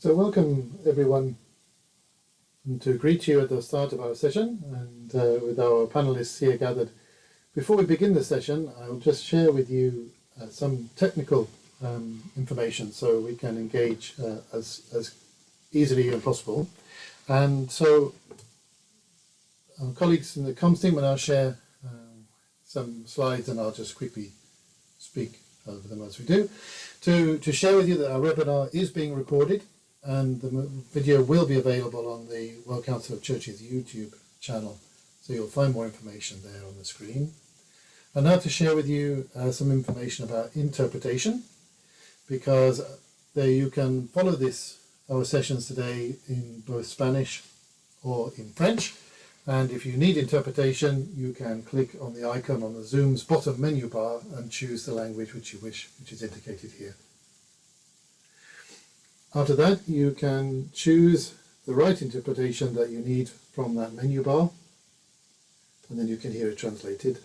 So welcome everyone, and to greet you at the start of our session and with our panelists here gathered. Before we begin the session, I'll just share with you some technical information so we can engage as easily as possible. And so our colleagues in the comms team will now share some slides, and I'll just quickly speak over them as we do. To share with you that our webinar is being recorded, and the video will be available on the World Council of Churches YouTube channel. So you'll find more information there on the screen. And now to share with you some information about interpretation, because there you can follow our sessions today in both Spanish or in French. And if you need interpretation, you can click on the icon on the Zoom's bottom menu bar and choose the language which you wish, which is indicated here. After that, you can choose the right interpretation that you need from that menu bar, and then you can hear it translated.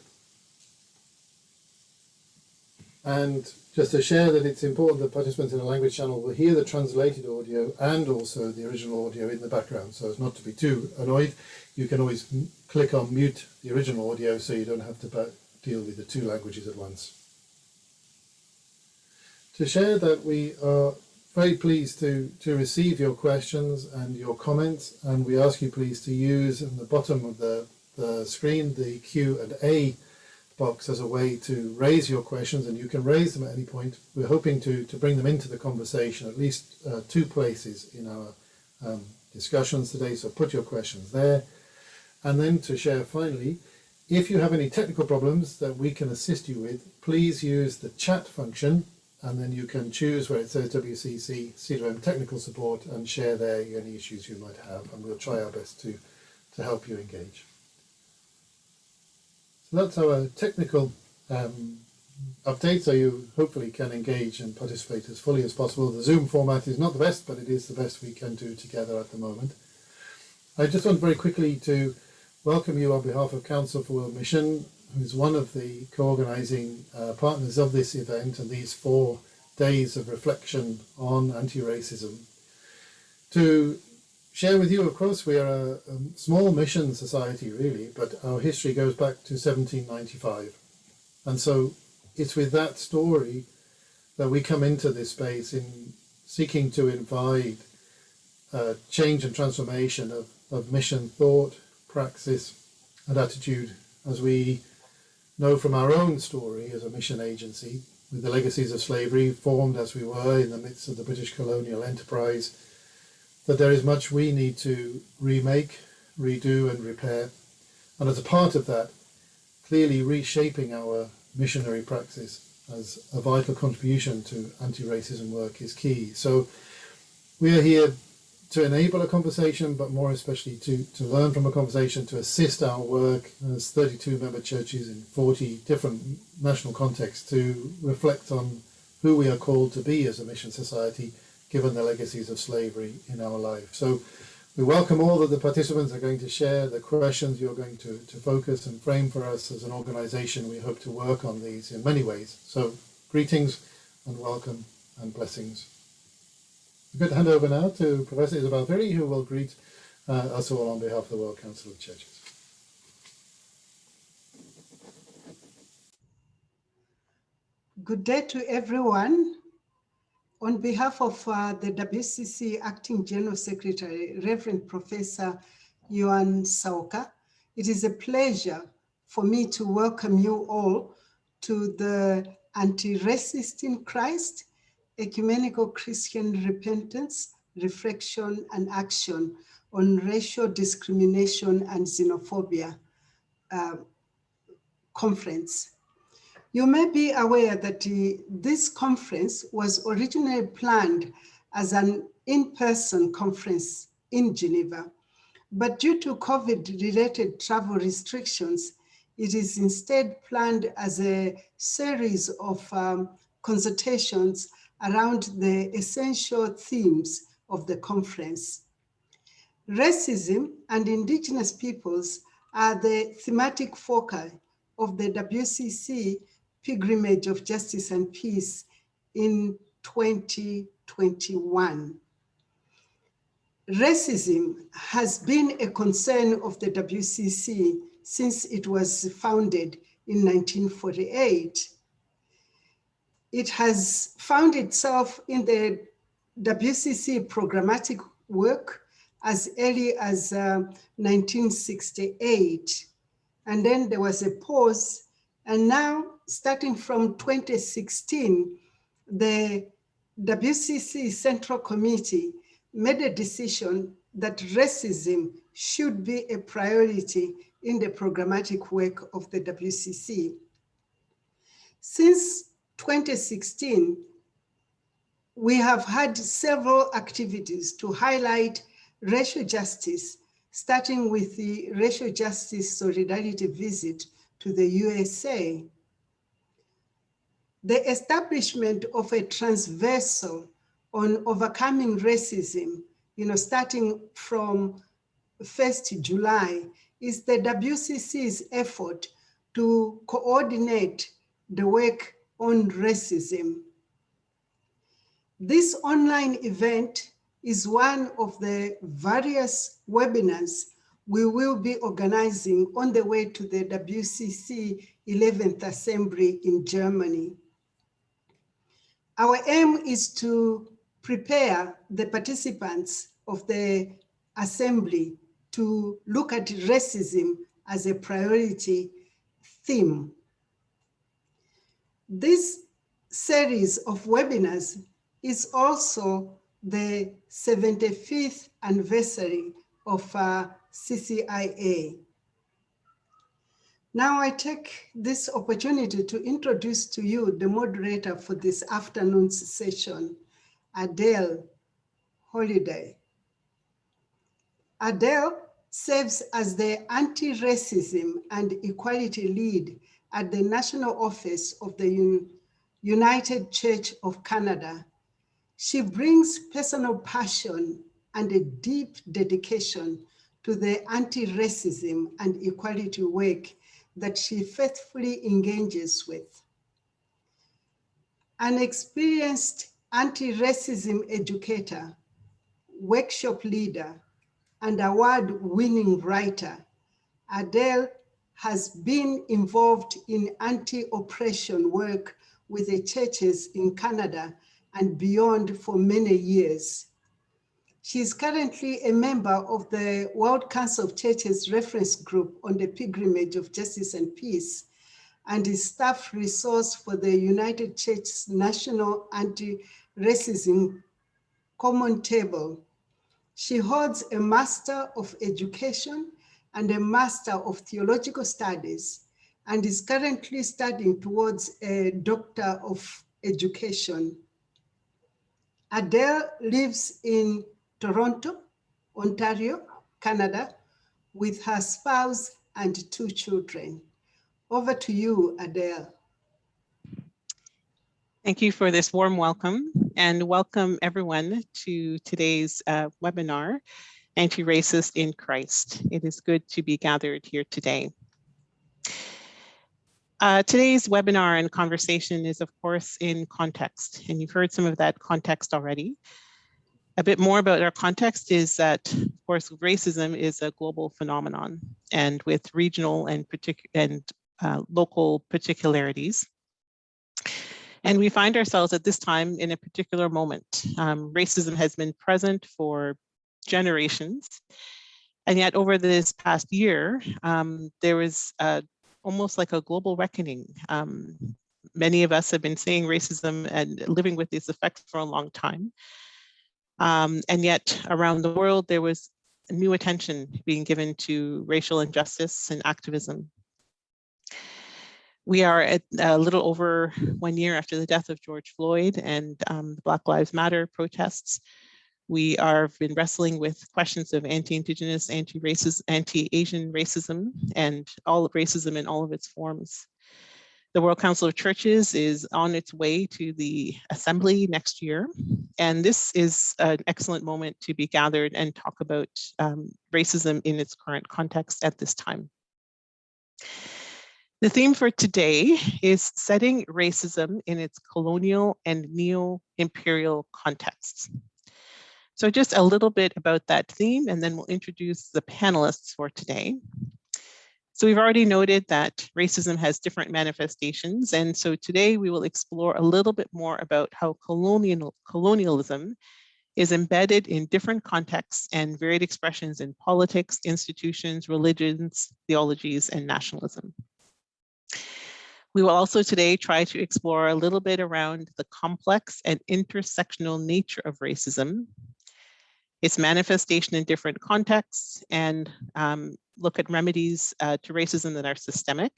And just to share that it's important that participants in the language channel will hear the translated audio and also the original audio in the background. So as not to be too annoyed, you can always click on mute the original audio so you don't have to deal with the two languages at once. To share that we are very pleased to receive your questions and your comments, and we ask you please to use in the bottom of the screen the Q&A box as a way to raise your questions, and you can raise them at any point. We're hoping to bring them into the conversation at least two places in our discussions today, so put your questions there. And then to share finally, if you have any technical problems that we can assist you with, please use the chat function, and then you can choose where it says WCC C2M technical support and share there any issues you might have, and we'll try our best to help you engage. So that's our technical update, so you hopefully can engage and participate as fully as possible. The Zoom format is not the best, but it is the best we can do together at the moment. I just want very quickly to welcome you on behalf of Council for World Mission, who is one of the co-organising partners of this event and these 4 days of reflection on anti-racism. To share with you, of course, we are a small mission society really, but our history goes back to 1795. And so it's with that story that we come into this space in seeking to invite change and transformation of mission thought, praxis and attitude, as we know from our own story as a mission agency, with the legacies of slavery formed as we were in the midst of the British colonial enterprise, that there is much we need to remake, redo and repair. And as a part of that, clearly reshaping our missionary praxis as a vital contribution to anti-racism work is key. So we are here to enable a conversation, but more especially to learn from a conversation, to assist our work as 32 member churches in 40 different national contexts, to reflect on who we are called to be as a mission society, given the legacies of slavery in our life. So we welcome all of the participants are going to share the questions you're going to focus and frame for us as an organisation. We hope to work on these in many ways. So greetings and welcome and blessings. I'm going to hand over now to Professor Isabel Ferry, who will greet us all on behalf of the World Council of Churches. Good day to everyone. On behalf of the WCC Acting General Secretary, Reverend Professor Yohan Sauka, it is a pleasure for me to welcome you all to the Anti-Racist in Christ, Ecumenical Christian Repentance, Reflection and Action on Racial Discrimination and Xenophobia conference. You may be aware that this conference was originally planned as an in-person conference in Geneva, but due to COVID-related travel restrictions, it is instead planned as a series of consultations around the essential themes of the conference. Racism and indigenous peoples are the thematic foci of the WCC Pilgrimage of Justice and Peace in 2021. Racism has been a concern of the WCC since it was founded in 1948. It has found itself in the WCC programmatic work as early as 1968. And then there was a pause. And now, starting from 2016, the WCC Central Committee made a decision that racism should be a priority in the programmatic work of the WCC. Since 2016, we have had several activities to highlight racial justice, starting with the Racial Justice Solidarity visit to the USA. The establishment of a transversal on overcoming racism, starting from 1st July, is the WCC's effort to coordinate the work on racism. This online event is one of the various webinars we will be organizing on the way to the WCC 11th Assembly in Germany. Our aim is to prepare the participants of the assembly to look at racism as a priority theme. This series of webinars is also the 75th anniversary of CCIA. Now I take this opportunity to introduce to you the moderator for this afternoon's session, Adele Holiday. Adele serves as the Anti-Racism and Equality Lead at the National Office of the United Church of Canada. She brings personal passion and a deep dedication to the anti-racism and equality work that she faithfully engages with. An experienced anti-racism educator, workshop leader, and award-winning writer, Adele has been involved in anti-oppression work with the churches in Canada and beyond for many years. She is currently a member of the World Council of Churches Reference Group on the Pilgrimage of Justice and Peace, and is staff resource for the United Church's National Anti-Racism Common Table. She holds a Master of Education and a Master of Theological Studies, and is currently studying towards a Doctor of Education. Adele lives in Toronto, Ontario, Canada, with her spouse and 2 children. Over to you, Adele. Thank you for this warm welcome, and welcome everyone to today's webinar, Anti-Racist in Christ. It is good to be gathered here today. Today's webinar and conversation is, of course, in context, and you've heard some of that context already. A bit more about our context is that, of course, racism is a global phenomenon, and with regional and local particularities. And we find ourselves at this time in a particular moment. Racism has been present for generations, and yet over this past year, there was almost like a global reckoning. Many of us have been seeing racism and living with these effects for a long time. And yet around the world, there was new attention being given to racial injustice and activism. We are at a little over 1 year after the death of George Floyd and the Black Lives Matter protests. We have been wrestling with questions of anti-Indigenous, anti-racist, anti-Asian racism, and all of racism in all of its forms. The World Council of Churches is on its way to the assembly next year, and this is an excellent moment to be gathered and talk about racism in its current context at this time. The theme for today is setting racism in its colonial and neo-imperial contexts. So just a little bit about that theme, and then we'll introduce the panelists for today. So we've already noted that racism has different manifestations, and so today we will explore a little bit more about how colonialism is embedded in different contexts and varied expressions in politics, institutions, religions, theologies, and nationalism. We will also today try to explore a little bit around the complex and intersectional nature of racism, its manifestation in different contexts, and look at remedies to racism that are systemic,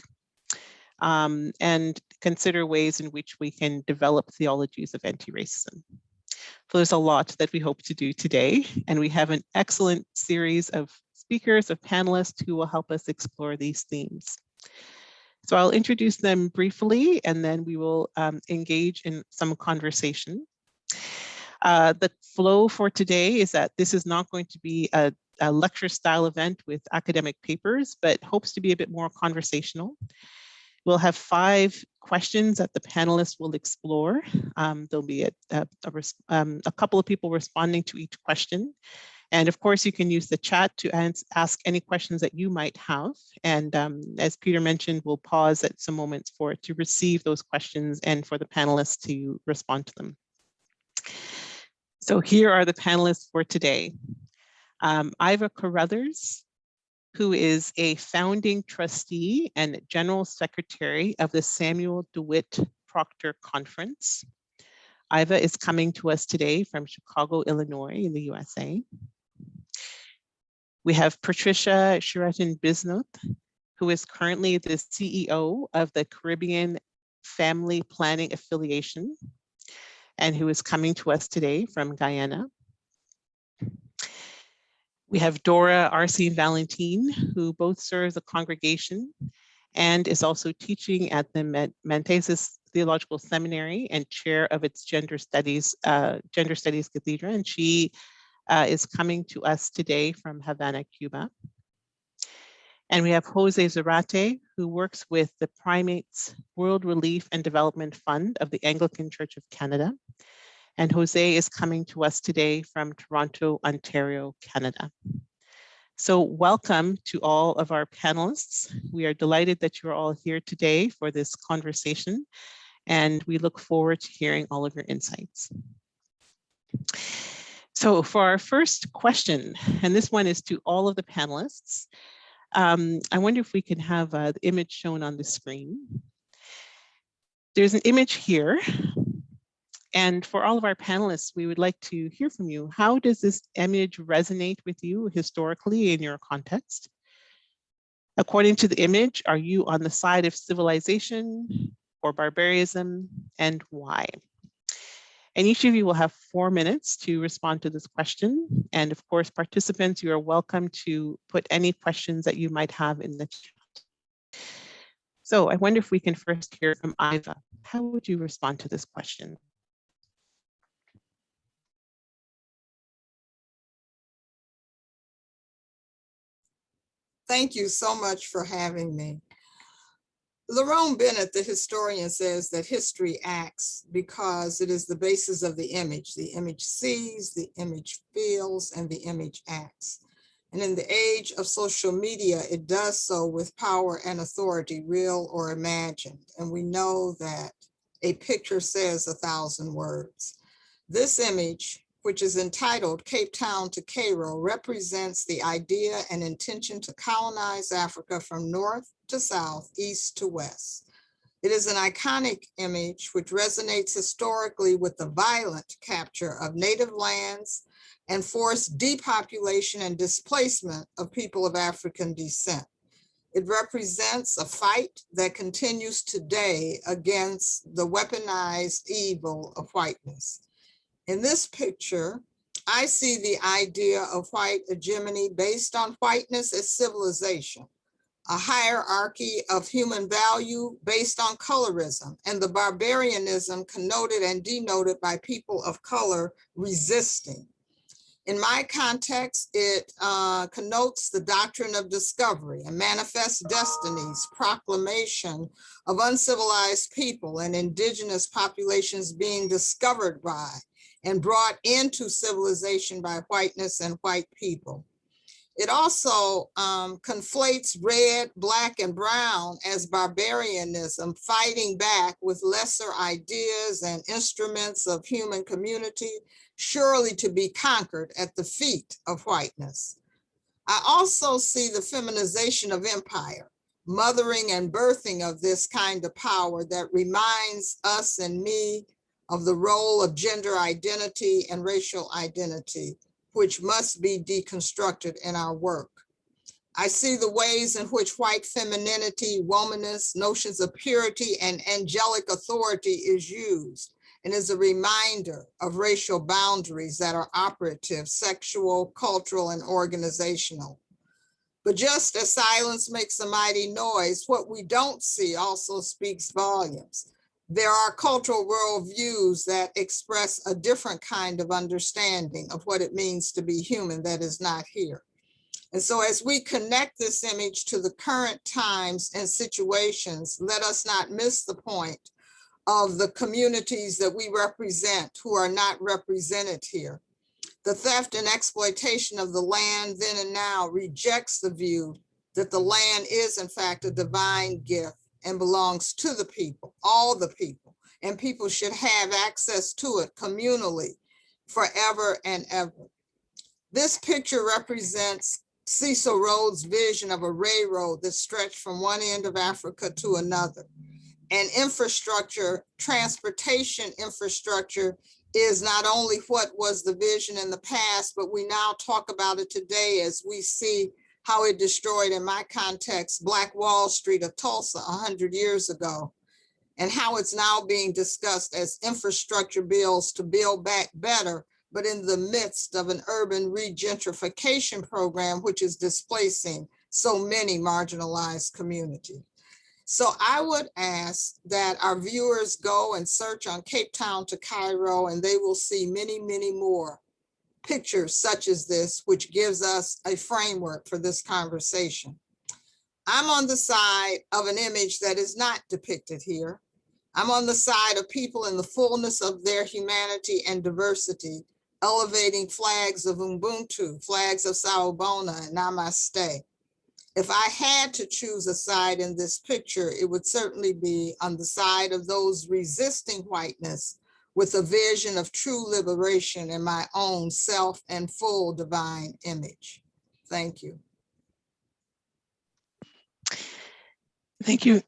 and consider ways in which we can develop theologies of anti-racism. So there's a lot that we hope to do today, and we have an excellent series of speakers, of panelists who will help us explore these themes. So I'll introduce them briefly, and then we will engage in some conversation. The flow for today is that this is not going to be a lecture style event with academic papers, but hopes to be a bit more conversational. We'll have 5 questions that the panelists will explore. There'll be a couple of people responding to each question. And of course, you can use the chat to ask any questions that you might have. And as Peter mentioned, we'll pause at some moments to receive those questions and for the panelists to respond to them. So here are the panelists for today. Iva Carruthers, who is a founding trustee and general secretary of the Samuel DeWitt Proctor Conference. Iva is coming to us today from Chicago, Illinois in the USA. We have Patricia Sheraton-Bismuth, who is currently the CEO of the Caribbean Family Planning Affiliation, and who is coming to us today from Guyana. We have Dora Arce-Valentin, who both serves a congregation and is also teaching at the Mantesis Theological Seminary and chair of its Gender Studies Cathedra, and she is coming to us today from Havana, Cuba. And we have Jose Zarate, who works with the Primates World Relief and Development Fund of the Anglican Church of Canada. And Jose is coming to us today from Toronto, Ontario, Canada. So welcome to all of our panelists. We are delighted that you're all here today for this conversation, and we look forward to hearing all of your insights. So for our first question, and this one is to all of the panelists, I wonder if we can have the image shown on the screen. There's an image here. And for all of our panelists, we would like to hear from you. How does this image resonate with you historically in your context? According to the image, are you on the side of civilization or barbarism, and why? And each of you will have 4 minutes to respond to this question. And of course, participants, you are welcome to put any questions that you might have in the chat. So I wonder if we can first hear from Iva. How would you respond to this question? Thank you so much for having me. Lerone Bennett, the historian, says that history acts because it is the basis of the image. The image sees, the image feels, and the image acts. And in the age of social media, it does so with power and authority, real or imagined. And we know that a picture says 1,000 words. This image, which is entitled Cape Town to Cairo, represents the idea and intention to colonize Africa from north to south, east to west. It is an iconic image which resonates historically with the violent capture of native lands and forced depopulation and displacement of people of African descent. It represents a fight that continues today against the weaponized evil of whiteness. In this picture, I see the idea of white hegemony based on whiteness as civilization, a hierarchy of human value based on colorism, and the barbarianism connoted and denoted by people of color resisting. In my context, it connotes the doctrine of discovery and manifest destinies, proclamation of uncivilized people and indigenous populations being discovered by and brought into civilization by whiteness and white people. It also conflates red, black, and brown as barbarianism, fighting back with lesser ideas and instruments of human community, surely to be conquered at the feet of whiteness. I also see the feminization of empire, mothering and birthing of this kind of power that reminds us and me of the role of gender identity and racial identity, which must be deconstructed in our work. I see the ways in which white femininity, womanist, notions of purity and angelic authority is used, and is a reminder of racial boundaries that are operative, sexual, cultural, and organizational. But just as silence makes a mighty noise, what we don't see also speaks volumes. There are cultural worldviews that express a different kind of understanding of what it means to be human that is not here. And so as we connect this image to the current times and situations, let us not miss the point of the communities that we represent who are not represented here. The theft and exploitation of the land then and now rejects the view that the land is in fact a divine gift and belongs to the people, all the people, and people should have access to it communally forever and ever. This picture represents Cecil Rhodes' vision of a railroad that stretched from one end of Africa to another. And infrastructure, transportation infrastructure, is not only what was the vision in the past, but we now talk about it today as we see how it destroyed, in my context, Black Wall Street of Tulsa 100 years ago, and how it's now being discussed as infrastructure bills to build back better, but in the midst of an urban regentrification program, which is displacing so many marginalized communities. So I would ask that our viewers go and search on Cape Town to Cairo, and they will see many, many more pictures such as this, which gives us a framework for this conversation. I'm on the side of an image that is not depicted here. I'm on the side of people in the fullness of their humanity and diversity, elevating flags of Ubuntu, flags of Sawubona and Namaste. If I had to choose a side in this picture, it would certainly be on the side of those resisting whiteness with a vision of true liberation in my own self and full divine image. Thank you. Thank you.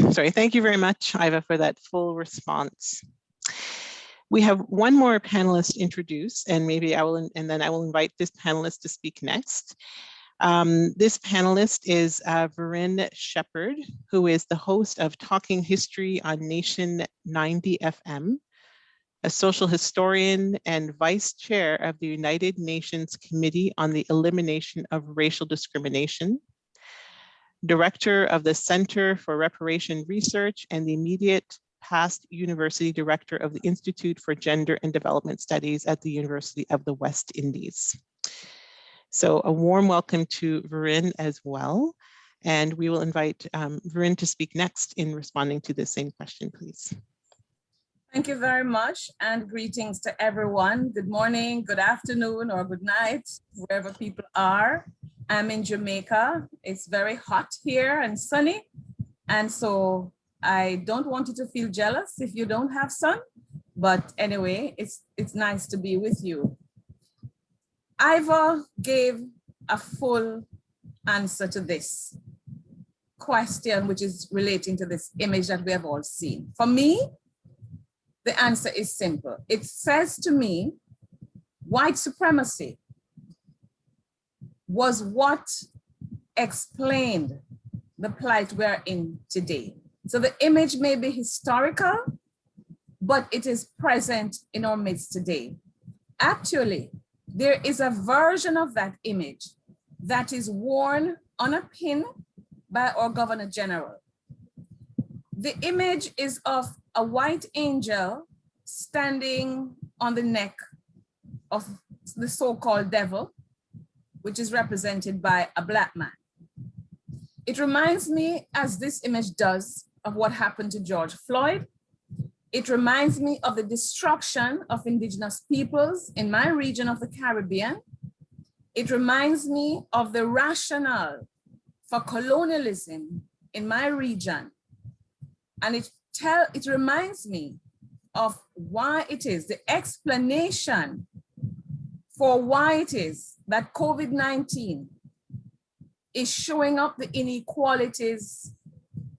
Sorry, thank you very much, Iva, for that full response. We have one more panelist introduced, and maybe I will, and then I will invite this panelist to speak next. This panelist is Veryn Shepherd, who is the host of Talking History on Nation 90 FM, a social historian and vice chair of the United Nations Committee on the Elimination of Racial Discrimination, director of the Center for Reparation Research, and the immediate past university director of the Institute for Gender and Development Studies at the University of the West Indies. So a warm welcome to Veryn as well. And we will invite Veryn to speak next in responding to the same question, please. Thank you very much, and greetings to everyone. Good morning, good afternoon, or good night, wherever people are. I'm in Jamaica. It's very hot here and sunny. And so I don't want you to feel jealous if you don't have sun, but anyway, it's nice to be with you. Iva gave a full answer to this question, which is relating to this image that we have all seen. For me, the answer is simple. It says to me, white supremacy was what explained the plight we're in today. So the image may be historical, but it is present in our midst today. Actually, there is a version of that image that is worn on a pin by our Governor General. The image is of a white angel standing on the neck of the so-called devil, which is represented by a black man. It reminds me, as this image does, of what happened to George Floyd. It reminds me of the destruction of indigenous peoples in my region of the Caribbean. It reminds me of the rationale for colonialism in my region. And it reminds me of why it is, the explanation for why it is that COVID-19 is showing up the inequalities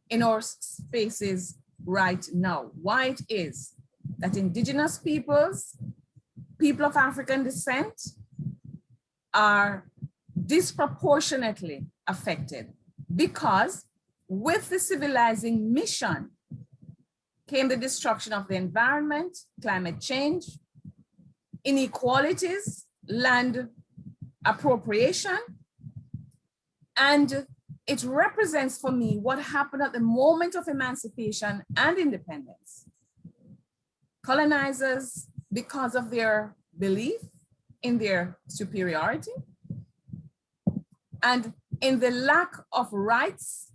in our spaces right now. Why it is that indigenous peoples, people of African descent, are disproportionately affected, because with the civilizing mission came the destruction of the environment, climate change, inequalities, land appropriation, and it represents for me what happened at the moment of emancipation and independence. Colonizers, because of their belief in their superiority and in the lack of rights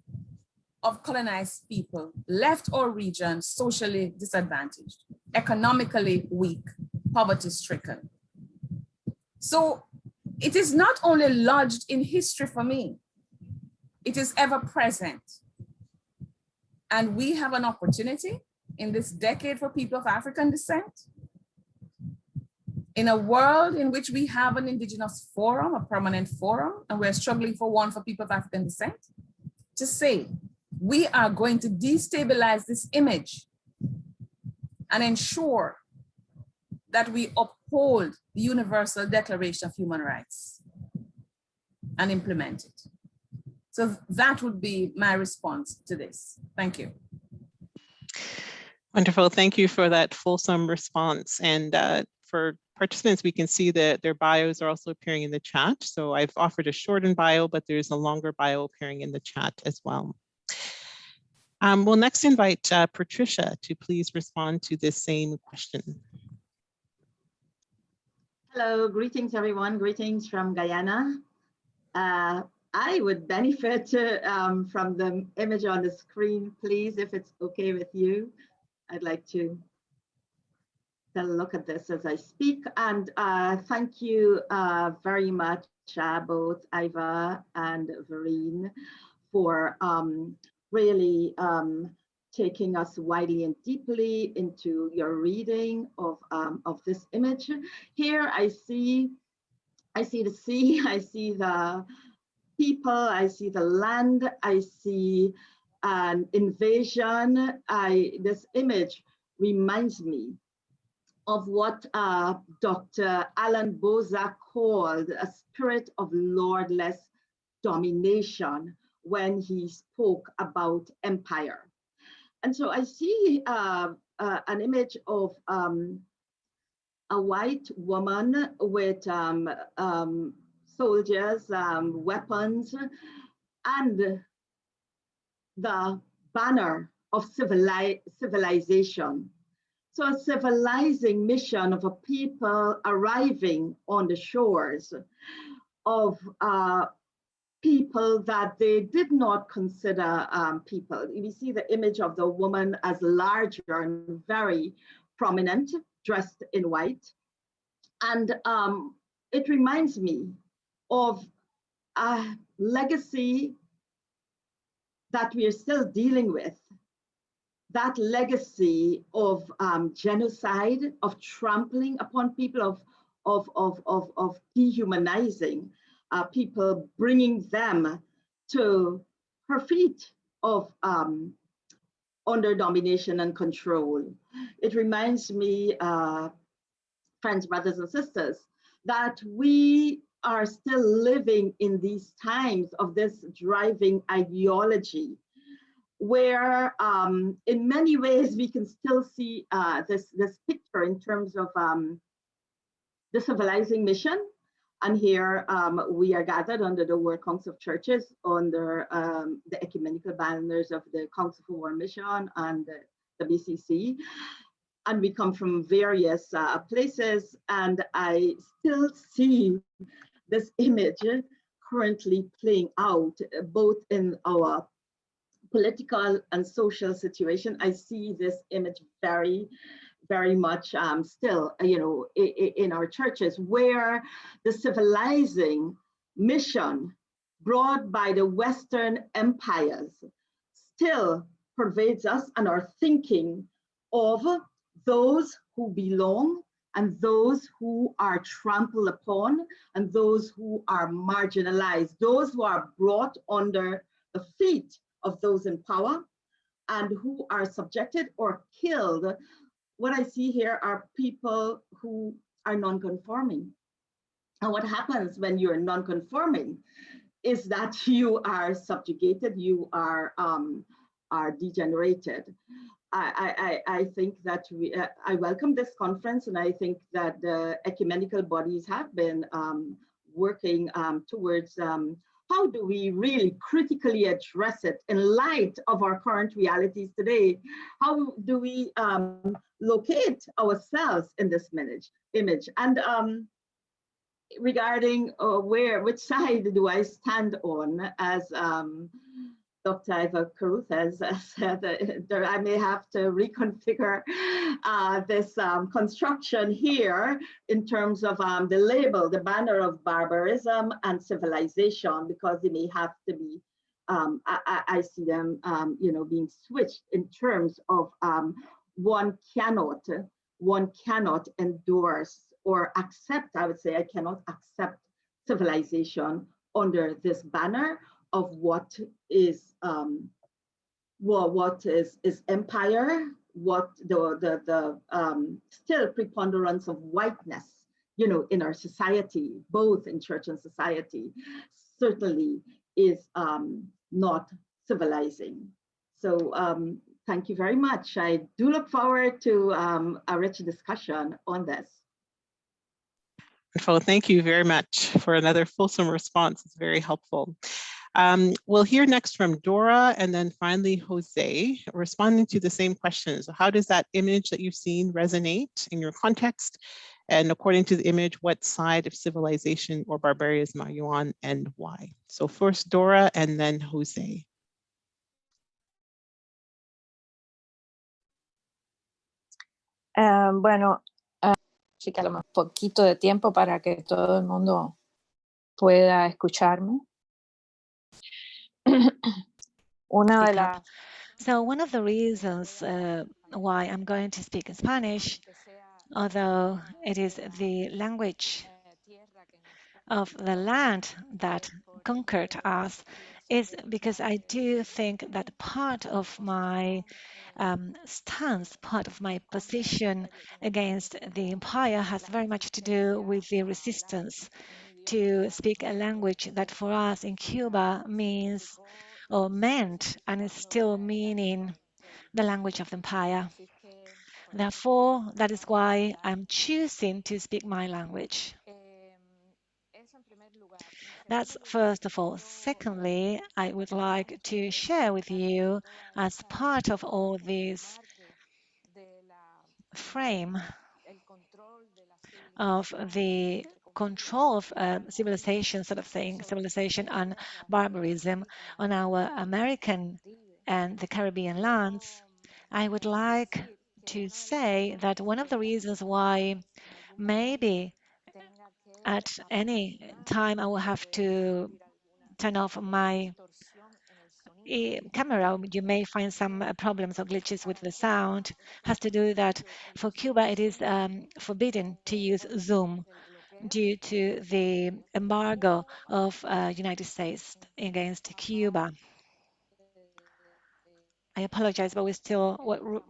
of colonized people, left our region socially disadvantaged, economically weak, poverty-stricken. So it is not only lodged in history for me, it is ever present. And we have an opportunity in this decade for people of African descent, in a world in which we have an indigenous forum, a permanent forum, and we're struggling for one for people of African descent, to say, we are going to destabilize this image and ensure that we uphold the Universal Declaration of Human Rights and implement it. So that would be my response to this. Thank you. Wonderful. Thank you for that fulsome response. And for participants, we can see that their bios are also appearing in the chat. So I've offered a shortened bio, but there's a longer bio appearing in the chat as well. We'll next invite Patricia to please respond to this same question. Hello, greetings everyone. Greetings from Guyana. I would benefit from the image on the screen, please, if it's okay with you. I'd like to take a look at this as I speak. And thank you very much, both Iva and Vereen, for really taking us widely and deeply into your reading of this image. Here I see the sea, I see the people, I see the land, I see an invasion. This image reminds me of what Dr. Alan Boza called a spirit of lordless domination when he spoke about empire. And so I see an image of a white woman with soldiers, weapons, and the banner of civilization. So a civilizing mission of a people arriving on the shores of people that they did not consider people. We see the image of the woman as larger and very prominent, dressed in white. And it reminds me of a legacy that we are still dealing with, that legacy of genocide, of trampling upon people, of dehumanizing people, bringing them to her feet of under domination and control. It reminds me, friends, brothers and sisters, that we are still living in these times of this driving ideology, where in many ways we can still see this picture in terms of the civilizing mission. And here we are gathered under the World Council of Churches, under the ecumenical banners of the Council for World Mission and the BCC. And we come from various places, and I still see this image currently playing out both in our political and social situation. I see this image very much still, in our churches, where the civilizing mission brought by the Western empires still pervades us and our thinking of those who belong and those who are trampled upon and those who are marginalized, those who are brought under the feet of those in power and who are subjected or killed. What I see here are people who are non-conforming. And what happens when you're non-conforming is that you are subjugated, you are degenerated. I think that I welcome this conference, and I think that the ecumenical bodies have been working towards how do we really critically address it in light of our current realities today? How do we locate ourselves in this image? And regarding which side do I stand on, as Dr. Eva Caruth has said, I may have to reconfigure this construction here in terms of the label, the banner of barbarism and civilization, because they may have to be, I see them, being switched in terms of one cannot endorse or accept, I would say, I cannot accept civilization under this banner of what is empire, what the still preponderance of whiteness, in our society, both in church and society, certainly is not civilizing. So thank you very much. I do look forward to a rich discussion on this. Wonderful. Thank you very much for another fulsome response. It's very helpful. We'll hear next from Dora and then finally Jose, responding to the same questions. How does that image that you've seen resonate in your context? And according to the image, what side of civilization or barbarism are you on and why? So first Dora and then Jose. Bueno, sí que a lo mejor poquito de tiempo para que todo el mundo pueda escucharme. So one of the reasons why I'm going to speak in Spanish, although it is the language of the land that conquered us, is because I do think that part of my stance, part of my position against the empire has very much to do with the resistance to speak a language that for us in Cuba means or meant and is still meaning the language of the empire. Therefore, that is why I'm choosing to speak my language. That's first of all. Secondly, I would like to share with you, as part of all this frame of the control of civilization, sort of saying civilization and barbarism on our American and the Caribbean lands, I would like to say that one of the reasons why maybe at any time I will have to turn off my camera, you may find some problems or glitches with the sound, has to do that for Cuba it is forbidden to use Zoom due to the embargo of United States against Cuba. I apologize, but we're still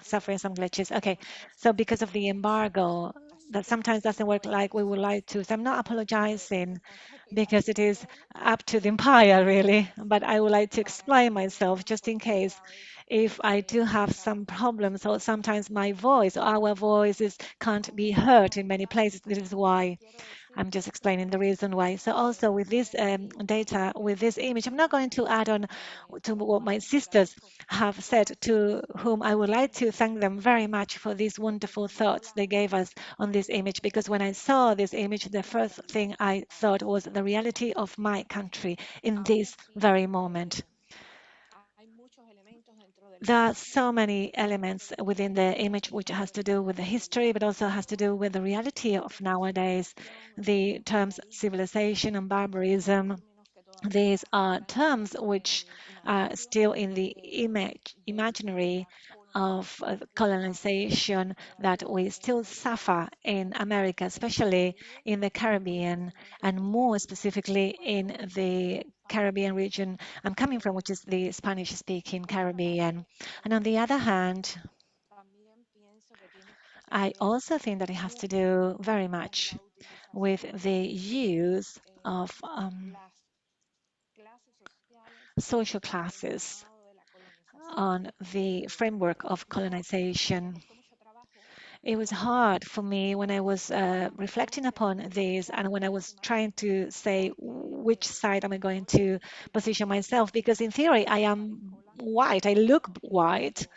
suffering some glitches. Okay, so because of the embargo, that sometimes doesn't work like we would like to. So I'm not apologizing because it is up to the empire, really. But I would like to explain myself just in case if I do have some problems or sometimes my voice or our voices can't be heard in many places. This is why I'm just explaining the reason why. So also with this data, with this image, I'm not going to add on to what my sisters have said, to whom I would like to thank them very much for these wonderful thoughts they gave us on this image, because when I saw this image, the first thing I thought was the reality of my country in this very moment. there are so many elements within the image which has to do with the history, but also has to do with the reality of nowadays. The terms civilization and barbarism, these are terms which are still in the imaginary of colonization that we still suffer in America, especially in the Caribbean, and more specifically in the Caribbean region I'm coming from, which is the Spanish-speaking Caribbean. And on the other hand, I also think that it has to do very much with the use of social classes on the framework of colonization. It was hard for me when I was reflecting upon this and when I was trying to say which side am I going to position myself, because in theory I am white, I look white,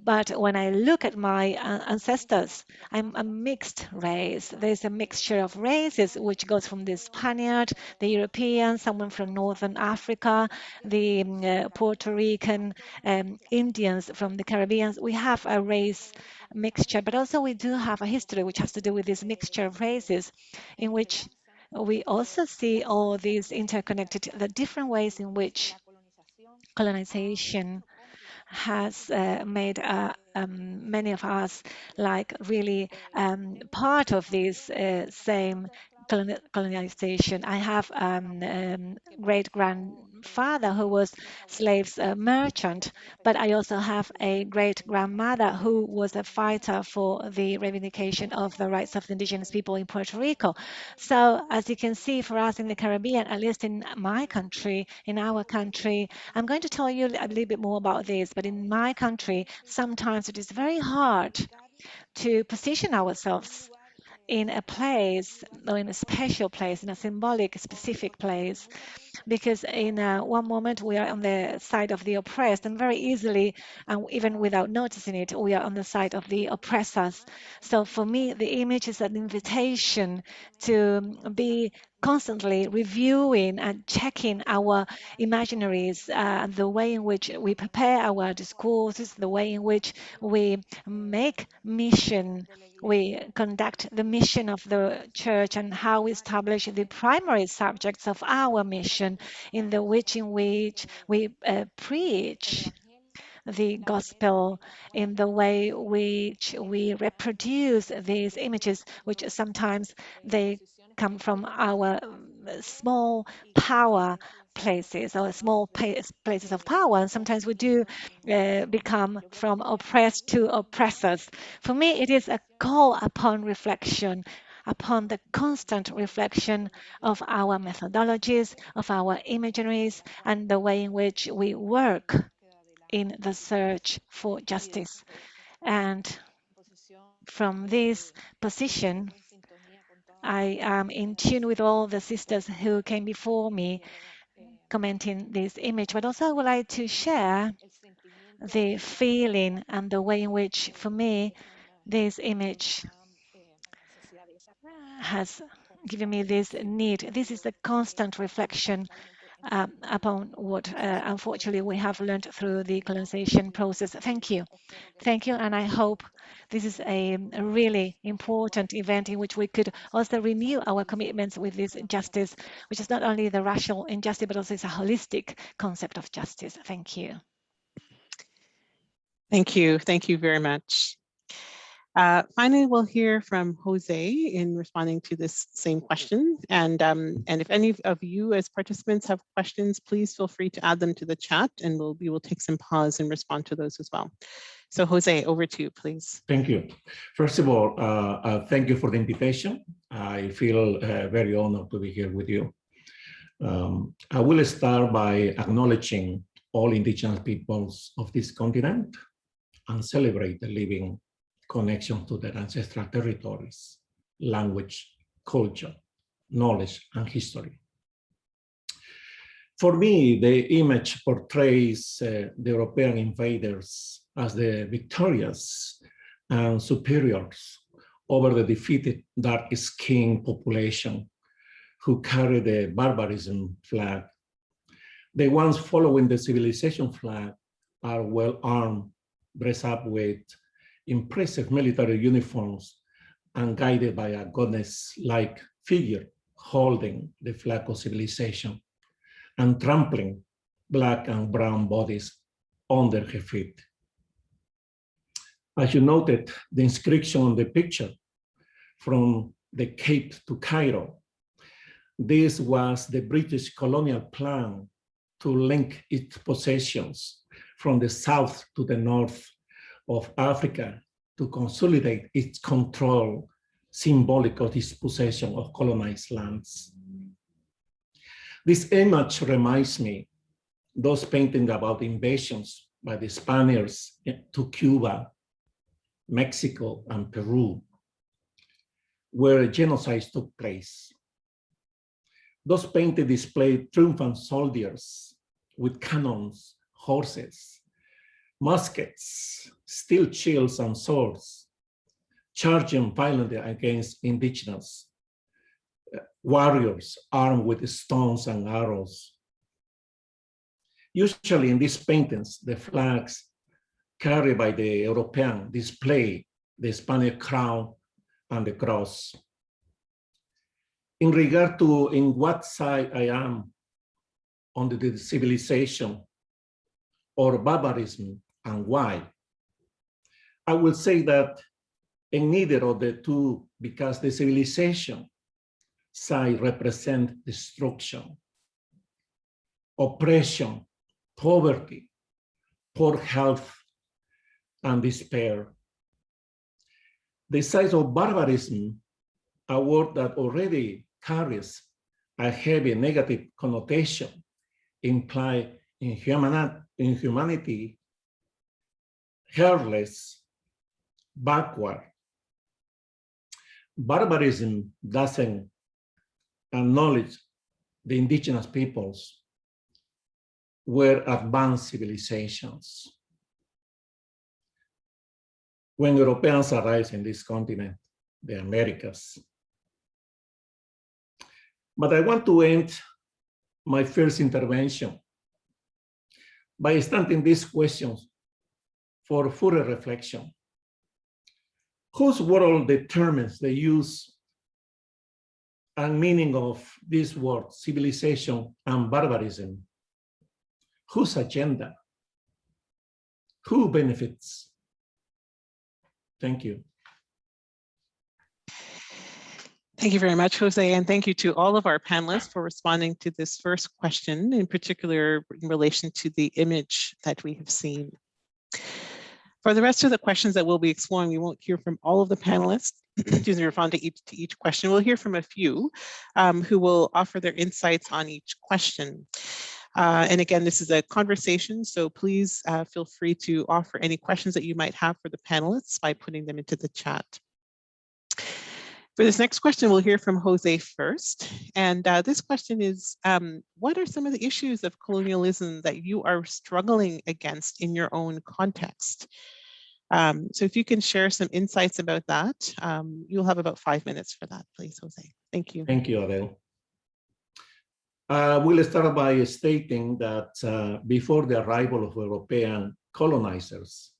but when I look at my ancestors, I'm a mixed race. There's a mixture of races which goes from the Spaniard, the European, someone from Northern Africa, the Puerto Rican, Indians from the Caribbean. We have a race mixture, but also we do have a history which has to do with this mixture of races, in which we also see all these interconnected, the different ways in which colonization has made many of us like really part of this same colonization. I have great grandfather who was slaves merchant, but I also have a great grandmother who was a fighter for the reivindication of the rights of the indigenous people in Puerto Rico. So as you can see, for us in the Caribbean, at least in my country, in our country, I'm going to tell you a little bit more about this, but in my country, sometimes it is very hard to position ourselves in a place or in a special place, in a symbolic, specific place, because in one moment we are on the side of the oppressed, and very easily, and even without noticing it, we are on the side of the oppressors. So for me, the image is an invitation to be constantly reviewing and checking our imaginaries, the way in which we prepare our discourses, the way in which we make mission, we conduct the mission of the church, and how we establish the primary subjects of our mission, in which we preach the gospel, in the way which we reproduce these images, which sometimes they come from our small power places or small places of power, and sometimes we do become from oppressed to oppressors. For me, it is a call upon reflection, upon the constant reflection of our methodologies, of our imageries, and the way in which we work in the search for justice. And from this position, I am in tune with all the sisters who came before me commenting this image, but also I would like to share the feeling and the way in which, for me, this image has given me this need. This is a constant reflection upon what, unfortunately, we have learned through the colonization process. Thank you. Thank you, and I hope this is a really important event in which we could also renew our commitments with this justice, which is not only the racial injustice, but also is a holistic concept of justice. Thank you. Thank you. Thank you very much. Finally, we'll hear from Jose in responding to this same question. And if any of you as participants have questions, please feel free to add them to the chat, and we will take some pause and respond to those as well. So Jose, over to you, please. Thank you. First of all, thank you for the invitation. I feel very honored to be here with you. I will start by acknowledging all indigenous peoples of this continent and celebrate the living connection to their ancestral territories, language, culture, knowledge, and history. For me, the image portrays the European invaders as the victorious and superiors over the defeated dark-skinned population who carry the barbarism flag. The ones following the civilization flag are well armed, dressed up with impressive military uniforms, and guided by a goddess-like figure holding the flag of civilization and trampling black and brown bodies under her feet. As you noted, the inscription on the picture, from the Cape to Cairo, this was the British colonial plan to link its possessions from the south to the north of Africa to consolidate its control, symbolic of its possession of colonized lands. This image reminds me those paintings about invasions by the Spaniards to Cuba, Mexico, and Peru, where genocides took place. Those paintings displayed triumphant soldiers with cannons, horses, muskets, steel shields, and swords, charging violently against indigenous warriors armed with stones and arrows. Usually in these paintings, the flags carried by the European display the Spanish crown and the cross. In regard to in what side I am on the civilization or barbarism and why, I will say that in neither of the two, because the civilization side represents destruction, oppression, poverty, poor health, and despair. The side of barbarism, a word that already carries a heavy negative connotation, imply inhumanity, careless, backward. Barbarism doesn't acknowledge the indigenous peoples were advanced civilizations. When Europeans arrived in this continent, the Americas. But I want to end my first intervention by starting these questions for further reflection. Whose world determines the use and meaning of this word, civilization and barbarism? Whose agenda? Who benefits? Thank you. Thank you very much, Jose, and thank you to all of our panelists for responding to this first question, in particular in relation to the image that we have seen. For the rest of the questions that we'll be exploring, we won't hear from all of the panelists, excuse me, respond to each question. We'll hear from a few who will offer their insights on each question. And again, this is a conversation, so please feel free to offer any questions that you might have for the panelists by putting them into the chat. For this next question, we'll hear from Jose first. And this question is, what are some of the issues of colonialism that you are struggling against in your own context? So if you can share some insights about that, you'll have about 5 minutes for that, please, Jose. Thank you. Thank you, Adele. We'll start by stating that before the arrival of European colonizers,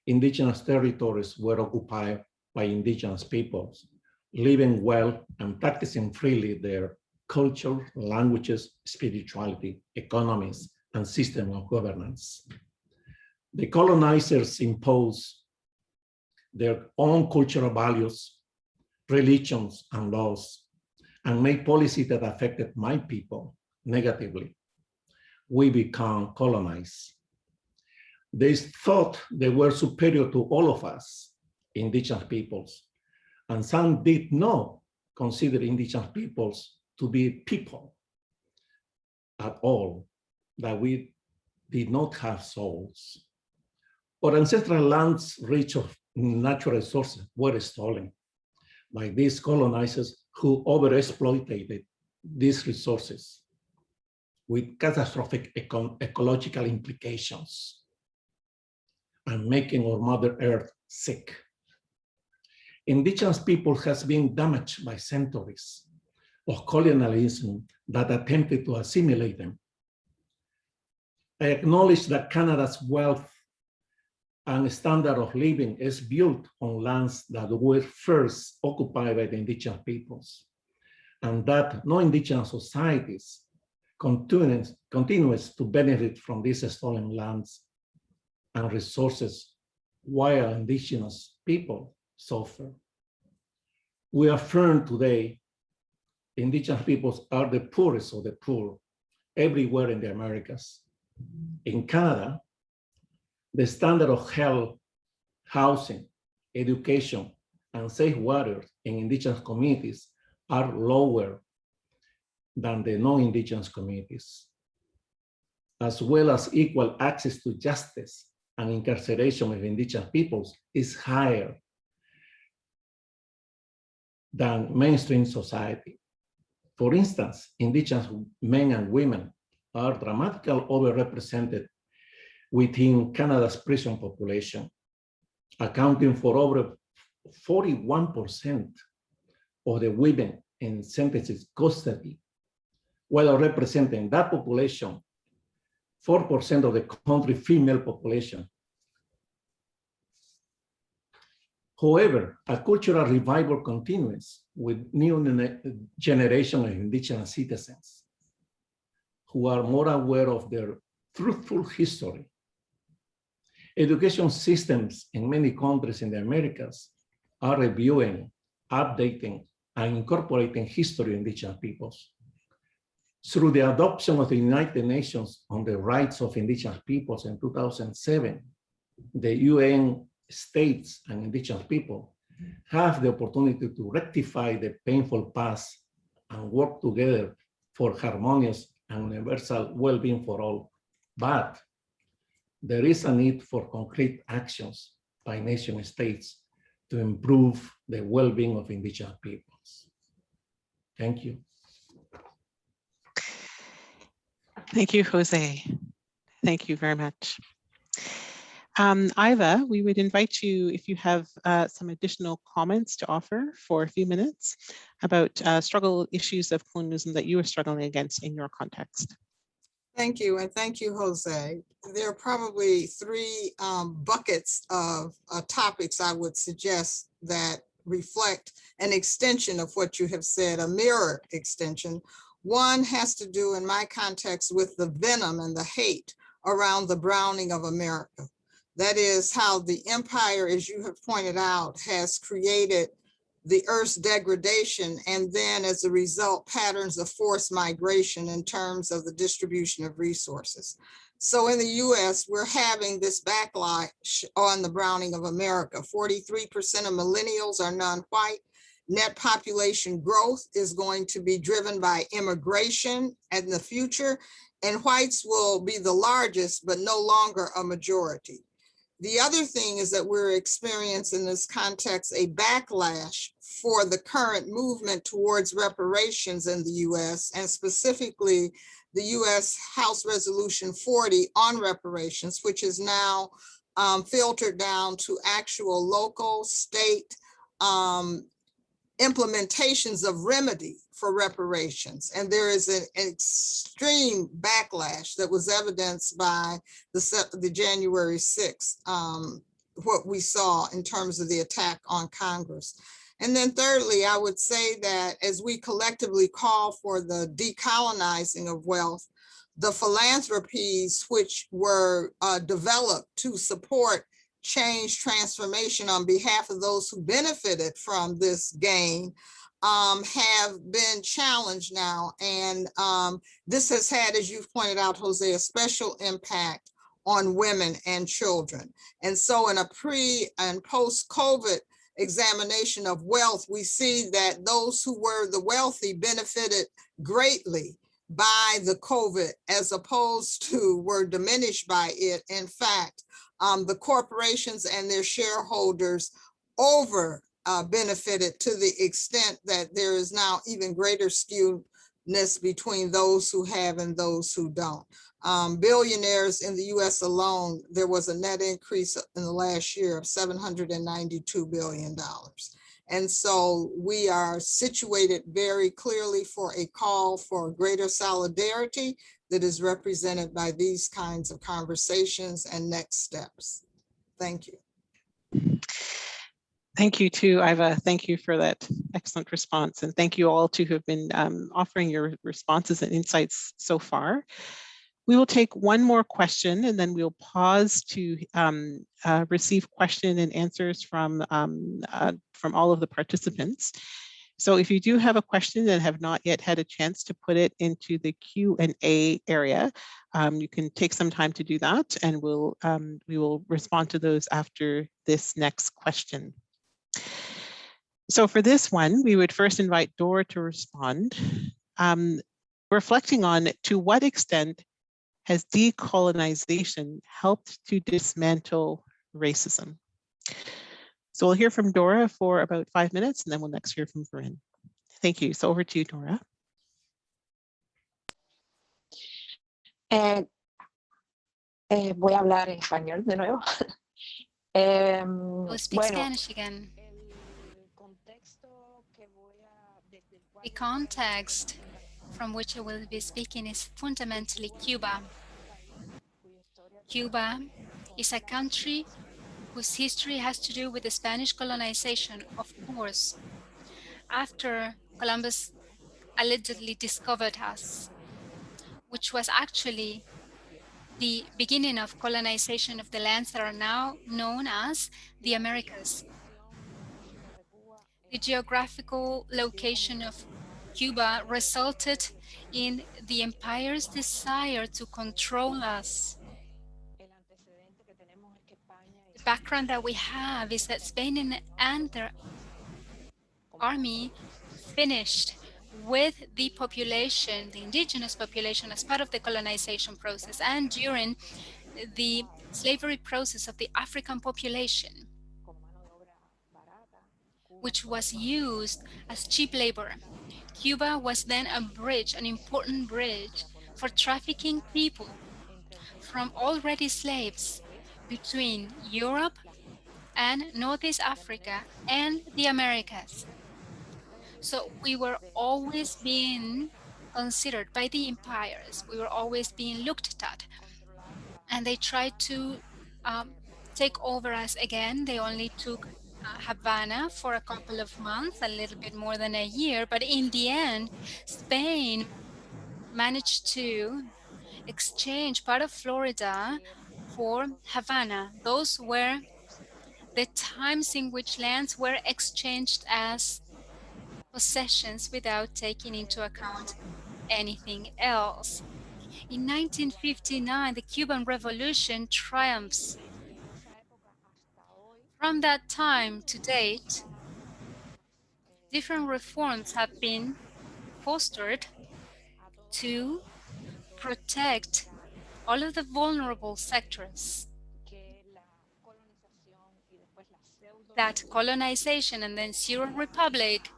indigenous territories were occupied by indigenous peoples, living well and practicing freely their culture, languages, spirituality, economies, and system of governance. The colonizers imposed their own cultural values, religions, and laws, and made policy that affected my people negatively. We become colonized. They thought they were superior to all of us, indigenous peoples, and some did not consider indigenous peoples to be people at all, that we did not have souls. Our ancestral lands rich of natural resources were stolen by these colonizers who overexploited these resources with catastrophic ecological implications and making our Mother Earth sick. Indigenous people has been damaged by centuries of colonialism that attempted to assimilate them. I acknowledge that Canada's wealth and standard of living is built on lands that were first occupied by the indigenous peoples, and that no indigenous societies continues to benefit from these stolen lands and resources while indigenous people suffer. We affirm today indigenous peoples are the poorest of the poor everywhere in the Americas. In Canada, the standard of health, housing, education, and safe water in indigenous communities are lower than the non-indigenous communities, as well as equal access to justice and incarceration of indigenous peoples is higher than mainstream society. For instance, indigenous men and women are dramatically overrepresented within Canada's prison population, accounting for over 41% of the women in sentences custody, while representing that population 4% of the country's female population. However, a cultural revival continues with new generation of indigenous citizens who are more aware of their truthful history. Education systems in many countries in the Americas are reviewing, updating, and incorporating history of indigenous peoples. Through the adoption of the United Nations on the Rights of Indigenous Peoples in 2007, the UN states and indigenous people have the opportunity to rectify the painful past and work together for harmonious and universal well-being for all. But there is a need for concrete actions by nation states to improve the well-being of indigenous peoples. Thank you. Thank you, Jose. Thank you very much. Iva, we would invite you, if you have some additional comments to offer for a few minutes about struggle issues of colonialism that you are struggling against in your context. Thank you, and thank you, Jose. There are probably three buckets of topics I would suggest that reflect an extension of what you have said, a mirror extension. One has to do, in my context, with the venom and the hate around the browning of America. That is how the empire, as you have pointed out, has created the Earth's degradation, and then as a result, patterns of forced migration in terms of the distribution of resources. So in the US, we're having this backlash on the browning of America. 43% of millennials are non-white. Net population growth is going to be driven by immigration in the future, and whites will be the largest, but no longer a majority. The other thing is that we're experiencing in this context a backlash for the current movement towards reparations in the US, and specifically the US House Resolution 40 on reparations, which is now filtered down to actual local, state implementations of remedy for reparations. And there is an extreme backlash that was evidenced by the January 6th, what we saw in terms of the attack on Congress. And then thirdly, I would say that as we collectively call for the decolonizing of wealth, the philanthropies which were developed to support change, transformation on behalf of those who benefited from this gain have been challenged now. And this has had, as you've pointed out, Jose, a special impact on women and children. And so in a pre and post-COVID examination of wealth, we see that those who were the wealthy benefited greatly by the COVID, as opposed to were diminished by it. In fact, the corporations and their shareholders over benefited to the extent that there is now even greater skewness between those who have and those who don't. Billionaires in the US alone, there was a net increase in the last year of $792 billion. And so we are situated very clearly for a call for greater solidarity that is represented by these kinds of conversations and next steps. Thank you. Thank you too, Iva. Thank you for that excellent response. And thank you all who have been offering your responses and insights so far. We will take one more question and then we'll pause to receive question and answers from all of the participants. So if you do have a question and have not yet had a chance to put it into the Q&A area, you can take some time to do that, and we will respond to those after this next question. So for this one, we would first invite Dora to respond, reflecting on to what extent has decolonization helped to dismantle racism? So we'll hear from Dora for about 5 minutes, and then we'll next hear from Varen. Thank you. So over to you, Dora. Voy a hablar en español de nuevo. I'll speak Spanish again. The context from which I will be speaking is fundamentally Cuba. Cuba is a country whose history has to do with the Spanish colonization, of course. After Columbus allegedly discovered us, which was actually the beginning of colonization of the lands that are now known as the Americas. The geographical location of Cuba resulted in the empire's desire to control us. The background that we have is that Spain and their army finished with the population, the indigenous population, as part of the colonization process and during the slavery process of the African population, which was used as cheap labor. Cuba was then a bridge, an important bridge for trafficking people from already slaves between Europe and Northeast Africa and the Americas. So we were always being considered by the empires. We were always being looked at. And they tried to take over us again. They only took Havana for a couple of months, a little bit more than a year. But in the end, Spain managed to exchange part of Florida for Havana. Those were the times in which lands were exchanged as possessions without taking into account anything else. In 1959, the Cuban Revolution triumphs. From that time to date, different reforms have been fostered to protect all of the vulnerable sectors that colonization and then pseudo-republic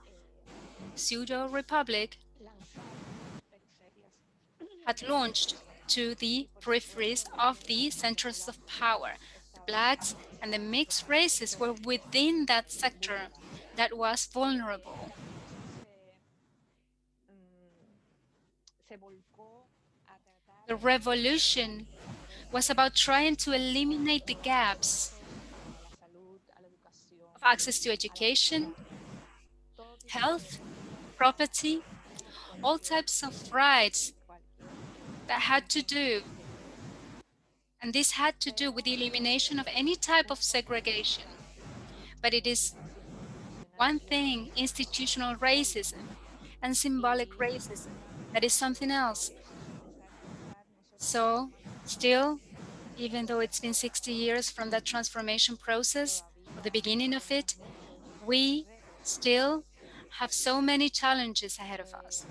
had launched to the peripheries of the centers of power. The blacks and the mixed races were within that sector that was vulnerable. The revolution was about trying to eliminate the gaps of access to education, health, property, all types of rights that had to do, and this had to do with the elimination of any type of segregation. But it is one thing, institutional racism and symbolic racism, that is something else. So still, even though it's been 60 years from that transformation process, or the beginning of it, we still have so many challenges ahead of us.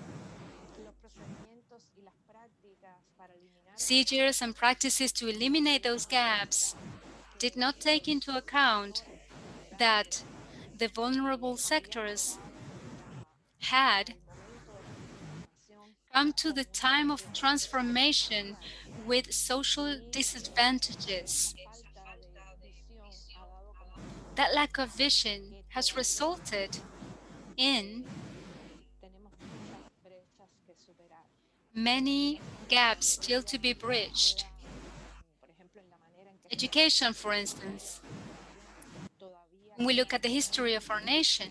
Procedures and practices to eliminate those gaps did not take into account that the vulnerable sectors had come to the time of transformation with social disadvantages. That lack of vision has resulted in many gaps still to be bridged. Education, for instance. When we look at the history of our nation,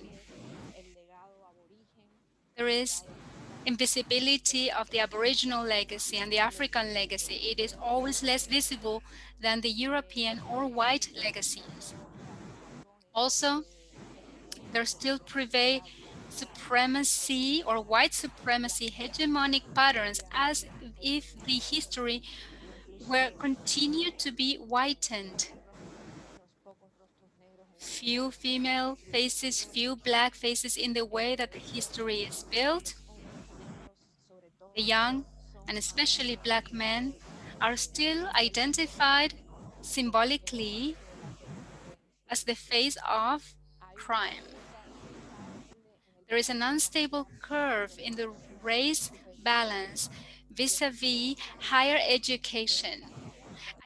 there is invisibility of the Aboriginal legacy and the African legacy. It is always less visible than the European or white legacies. Also, there still prevail supremacy or white supremacy hegemonic patterns as if the history were continued to be whitened. Few female faces, few black faces in the way that the history is built. The young, and especially black men, are still identified symbolically as the face of crime. There is an unstable curve in the race balance vis-a-vis higher education.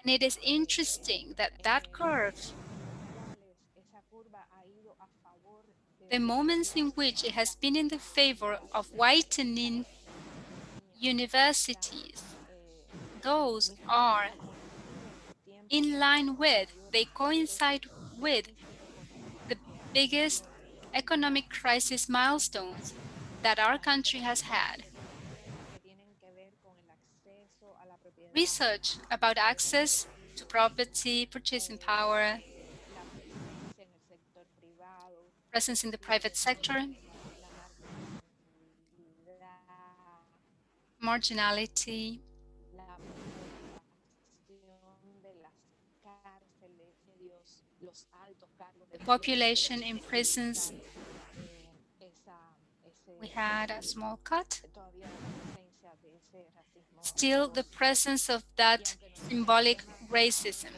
And it is interesting that that curve, the moments in which it has been in the favor of whitening universities, those are in line with, they coincide with the biggest economic crisis milestones that our country has had. Research about access to property, purchasing power, presence in the private sector, marginality, the population in prisons. We had a small cut. Still the presence of that symbolic racism.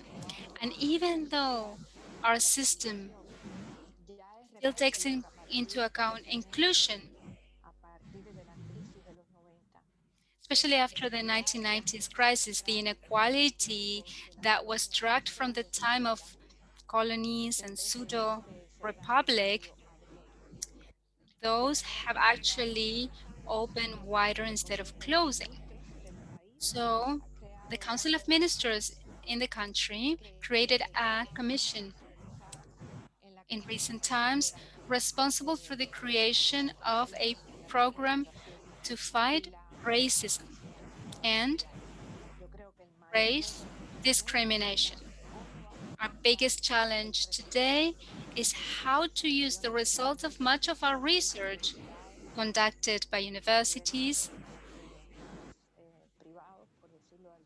And even though our system still takes into account inclusion, especially after the 1990s crisis, the inequality that was tracked from the time of colonies and pseudo-republic, those have actually opened wider instead of closing. So the Council of Ministers in the country created a commission in recent times responsible for the creation of a program to fight racism and race discrimination. Our biggest challenge today is how to use the results of much of our research conducted by universities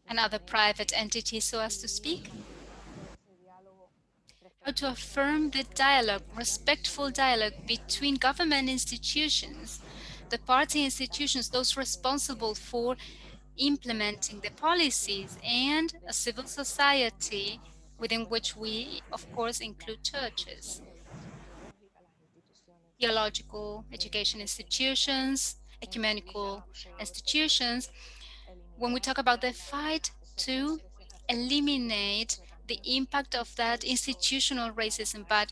and other private entities, so as to speak, how to affirm the dialogue, respectful dialogue between government institutions, the party institutions, those responsible for implementing the policies, and a civil society within which we, of course, include churches, theological education institutions, ecumenical institutions. When we talk about the fight to eliminate the impact of that institutional racism, but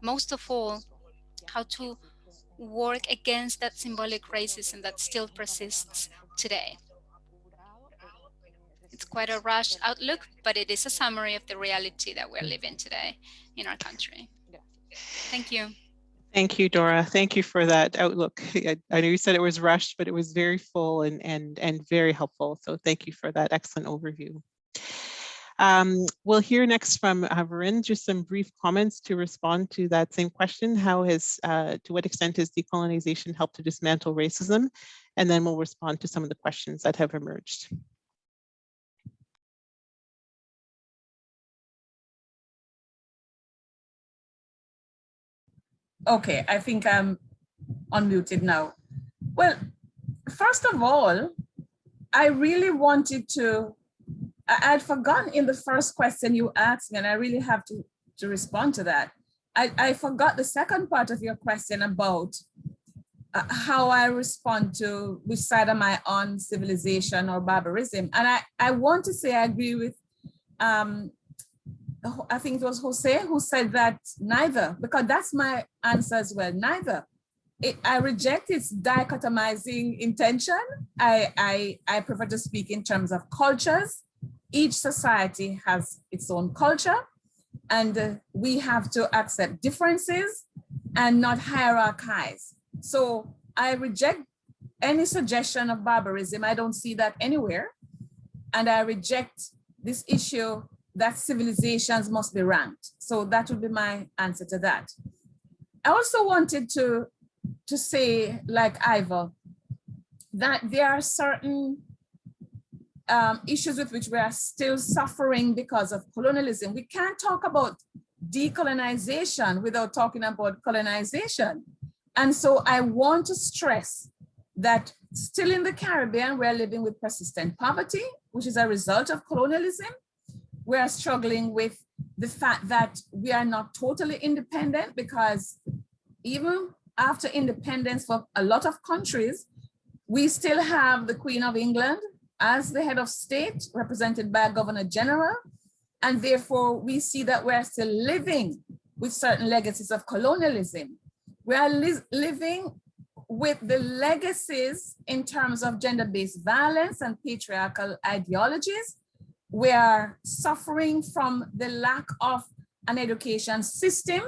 most of all, how to work against that symbolic racism that still persists today. It's quite a rushed outlook, but it is a summary of the reality that we're living today in our country. Thank you. Thank you, Dora. Thank you for that outlook. I know you said it was rushed, but it was very full and very helpful. So thank you for that excellent overview. We'll hear next from Varen, just some brief comments to respond to that same question. How has, to what extent has decolonization helped to dismantle racism? And then we'll respond to some of the questions that have emerged. Okay, I think I'm unmuted now. Well, first of all, I really wanted to, I'd forgotten in the first question you asked me, and I really have to respond to that. I forgot the second part of your question about how I respond to which side am I on, civilization or barbarism. And I want to say I agree with I think it was Jose who said that neither, because that's my answer as well, neither. I reject its dichotomizing intention. I prefer to speak in terms of cultures. Each society has its own culture, and we have to accept differences and not hierarchize. So I reject any suggestion of barbarism. I don't see that anywhere. And I reject this issue that civilizations must be ranked. So that would be my answer to that. I also wanted to say, like Ivor, that there are certain issues with which we are still suffering because of colonialism. We can't talk about decolonization without talking about colonization. And so I want to stress that still in the Caribbean, we're living with persistent poverty, which is a result of colonialism. We are struggling with the fact that we are not totally independent, because even after independence for a lot of countries, we still have the Queen of England as the head of state, represented by a Governor General. And therefore, we see that we're still living with certain legacies of colonialism. We are living with the legacies in terms of gender-based violence and patriarchal ideologies. We are suffering from the lack of an education system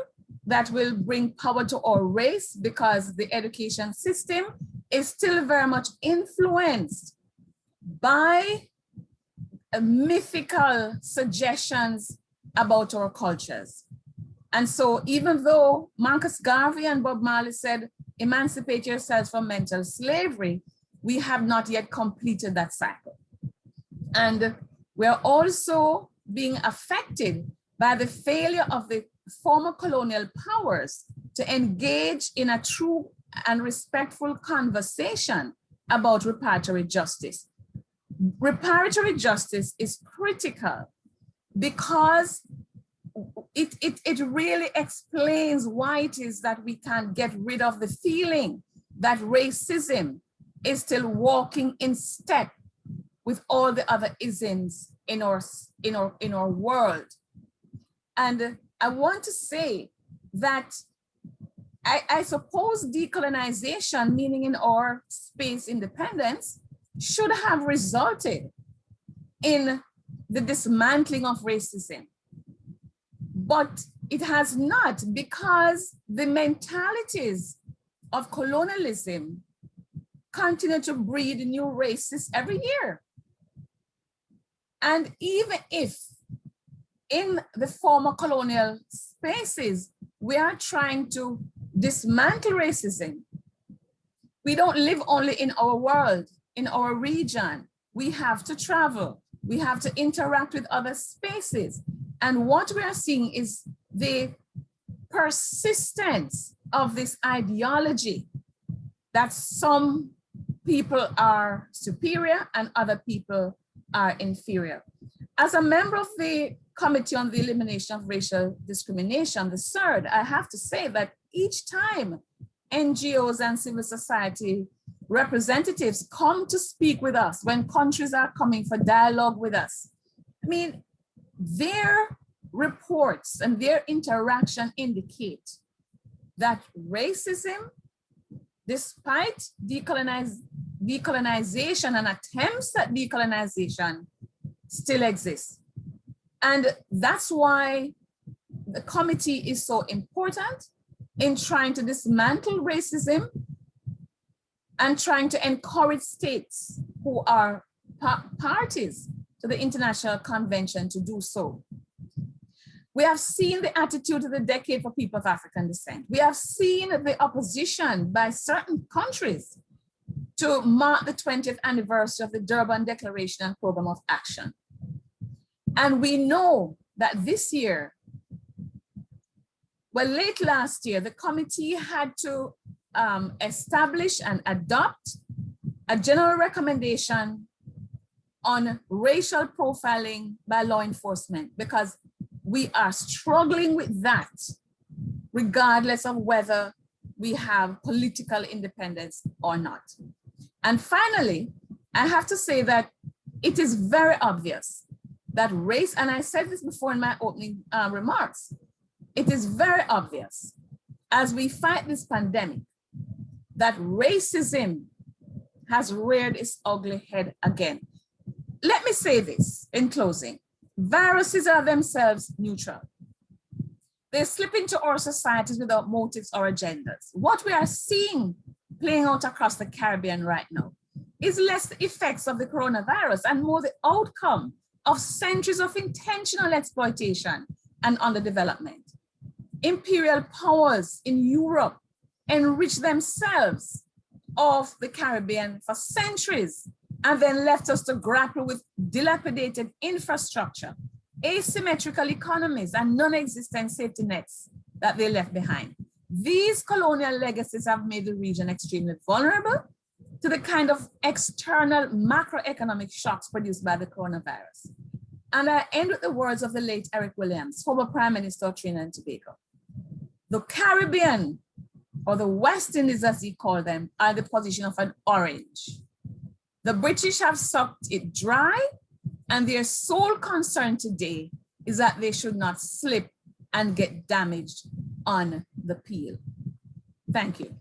that will bring power to our race, because the education system is still very much influenced by mythical suggestions about our cultures. And so even though Marcus Garvey and Bob Marley said, emancipate yourselves from mental slavery, we have not yet completed that cycle. And we're also being affected by the failure of the former colonial powers to engage in a true and respectful conversation about reparatory justice. Reparatory justice is critical because it really explains why it is that we can't get rid of the feeling that racism is still walking in step with all the other isms in our world. And I want to say that I suppose decolonization, meaning in our space independence, should have resulted in the dismantling of racism. But it has not, because the mentalities of colonialism continue to breed new races every year. And even if in the former colonial spaces, we are trying to dismantle racism, we don't live only in our world, in our region. We have to travel. We have to interact with other spaces. And what we are seeing is the persistence of this ideology that some people are superior and other people are inferior. As a member of the Committee on the Elimination of Racial Discrimination, the CERD, I have to say that each time NGOs and civil society representatives come to speak with us, when countries are coming for dialogue with us, I mean, their reports and their interaction indicate that racism, despite decolonization and attempts at decolonization, still exists. And that's why the committee is so important in trying to dismantle racism and trying to encourage states who are parties to the International Convention to do so. We have seen the attitude of the Decade for People of African Descent. We have seen the opposition by certain countries to mark the 20th anniversary of the Durban Declaration and Program of Action. And we know that this year, well, late last year, the committee had to establish and adopt a general recommendation on racial profiling by law enforcement, because we are struggling with that, regardless of whether we have political independence or not. And finally, I have to say that it is very obvious that race, and I said this before in my opening remarks, it is very obvious as we fight this pandemic that racism has reared its ugly head again. Let me say this in closing. Viruses are themselves neutral. They slip into our societies without motives or agendas. What we are seeing playing out across the Caribbean right now is less the effects of the coronavirus and more the outcome of centuries of intentional exploitation and underdevelopment. Imperial powers in Europe enriched themselves off the Caribbean for centuries and then left us to grapple with dilapidated infrastructure, asymmetrical economies, and non-existent safety nets that they left behind. These colonial legacies have made the region extremely vulnerable to the kind of external macroeconomic shocks produced by the coronavirus. And I end with the words of the late Eric Williams, former Prime Minister of Trinidad and Tobago. The Caribbean, or the West Indies as he called them, are in the position of an orange. The British have sucked it dry, and their sole concern today is that they should not slip and get damaged on the peel. Thank you.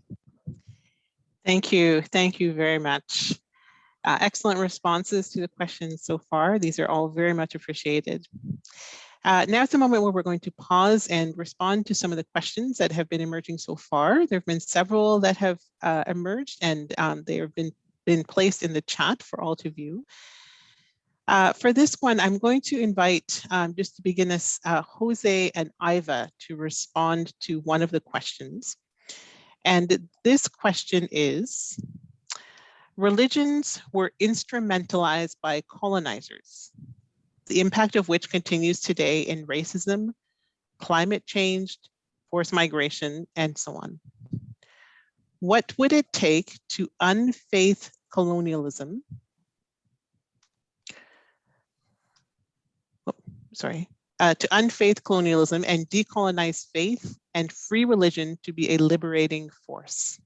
Thank you. Thank you very much. Excellent responses to the questions so far. These are all very much appreciated. Now's the moment where we're going to pause and respond to some of the questions that have been emerging so far. There have been several that have emerged, and they have been placed in the chat for all to view. For this one, I'm going to invite, just to begin this, Jose and Iva to respond to one of the questions. And this question is, religions were instrumentalized by colonizers, the impact of which continues today in racism, climate change, forced migration, and so on. What would it take to unfaith colonialism? To unfaith colonialism and decolonize faith and free religion to be a liberating force?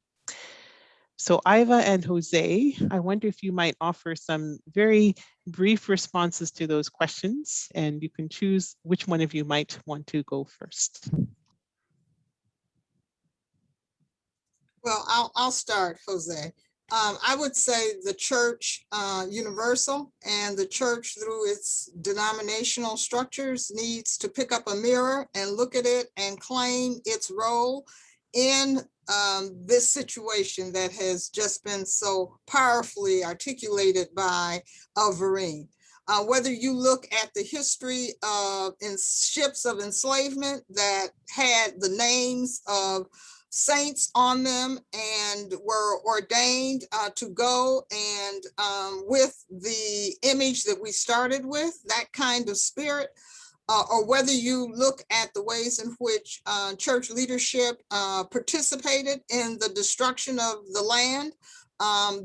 So Iva and Jose, I wonder if you might offer some very brief responses to those questions, and you can choose which one of you might want to go first. Well, I'll start, Jose. I would say the church universal, and the church through its denominational structures needs to pick up a mirror and look at it and claim its role in this situation that has just been so powerfully articulated by Vereen. Whether you look at the history of ships of enslavement that had the names of saints on them and were ordained to go and with the image that we started with, that kind of spirit, or whether you look at the ways in which church leadership participated in the destruction of the land,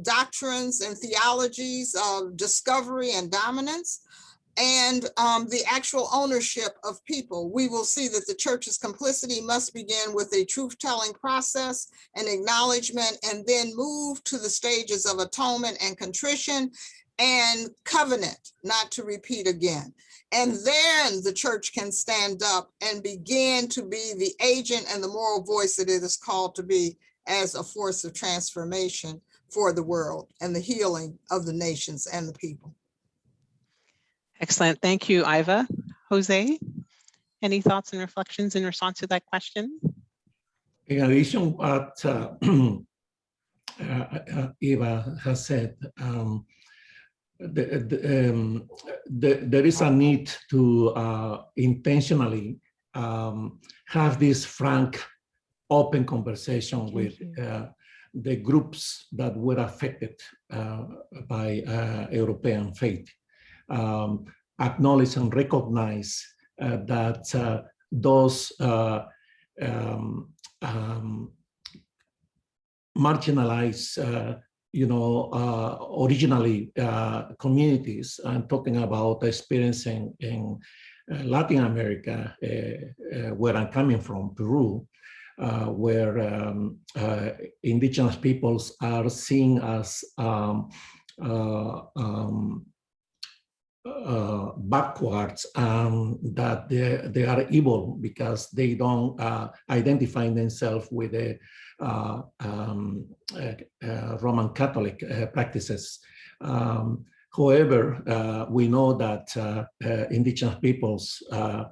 doctrines and theologies of discovery and dominance, and the actual ownership of people, we will see that the church's complicity must begin with a truth-telling process and acknowledgement, and then move to the stages of atonement and contrition and covenant, not to repeat again. And then the church can stand up and begin to be the agent and the moral voice that it is called to be as a force of transformation for the world and the healing of the nations and the people. Excellent. Thank you, Iva. Jose, any thoughts and reflections in response to that question? In addition, what Eva has said, there is a need to intentionally have this frank, open conversation with the groups that were affected by European faith. Acknowledge and recognize that those marginalized, originally communities. I'm talking about experiencing in Latin America, where I'm coming from, Peru, where indigenous peoples are seen as backwards, that they are evil because they don't identify themselves with the Roman Catholic practices. However, we know that indigenous peoples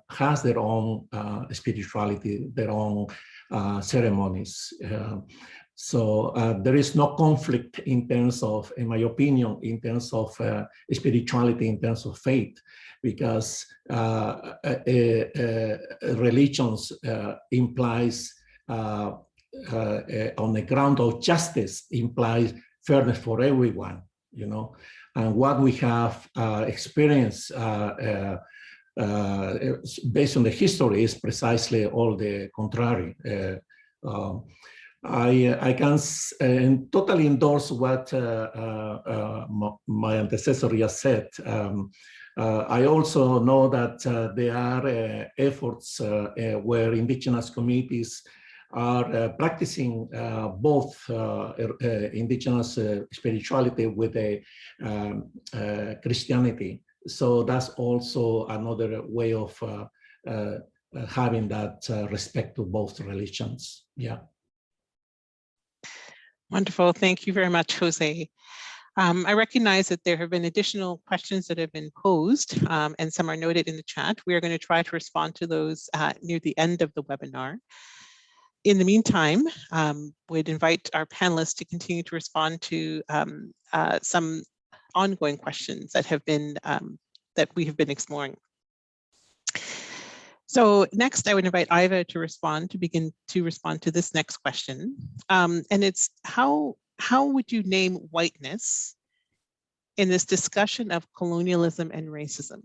has their own spirituality, their own ceremonies. So there is no conflict in terms of, in my opinion, in terms of spirituality, in terms of faith, because religions implies on the ground of justice implies fairness for everyone, you know. And what we have experienced based on the history is precisely all the contrary. I can totally endorse what my antecessor just said. I also know that there are efforts where indigenous communities are practicing both indigenous spirituality with Christianity. So that's also another way of having that respect to both religions. Yeah. Wonderful. Thank you very much, Jose. I recognize that there have been additional questions that have been posed, and some are noted in the chat. We are going to try to respond to those near the end of the webinar. In the meantime, we'd invite our panelists to continue to respond to some ongoing questions that have been that we have been exploring. So next, I would invite Iva to begin to respond to this next question, and it's how would you name whiteness in this discussion of colonialism and racism?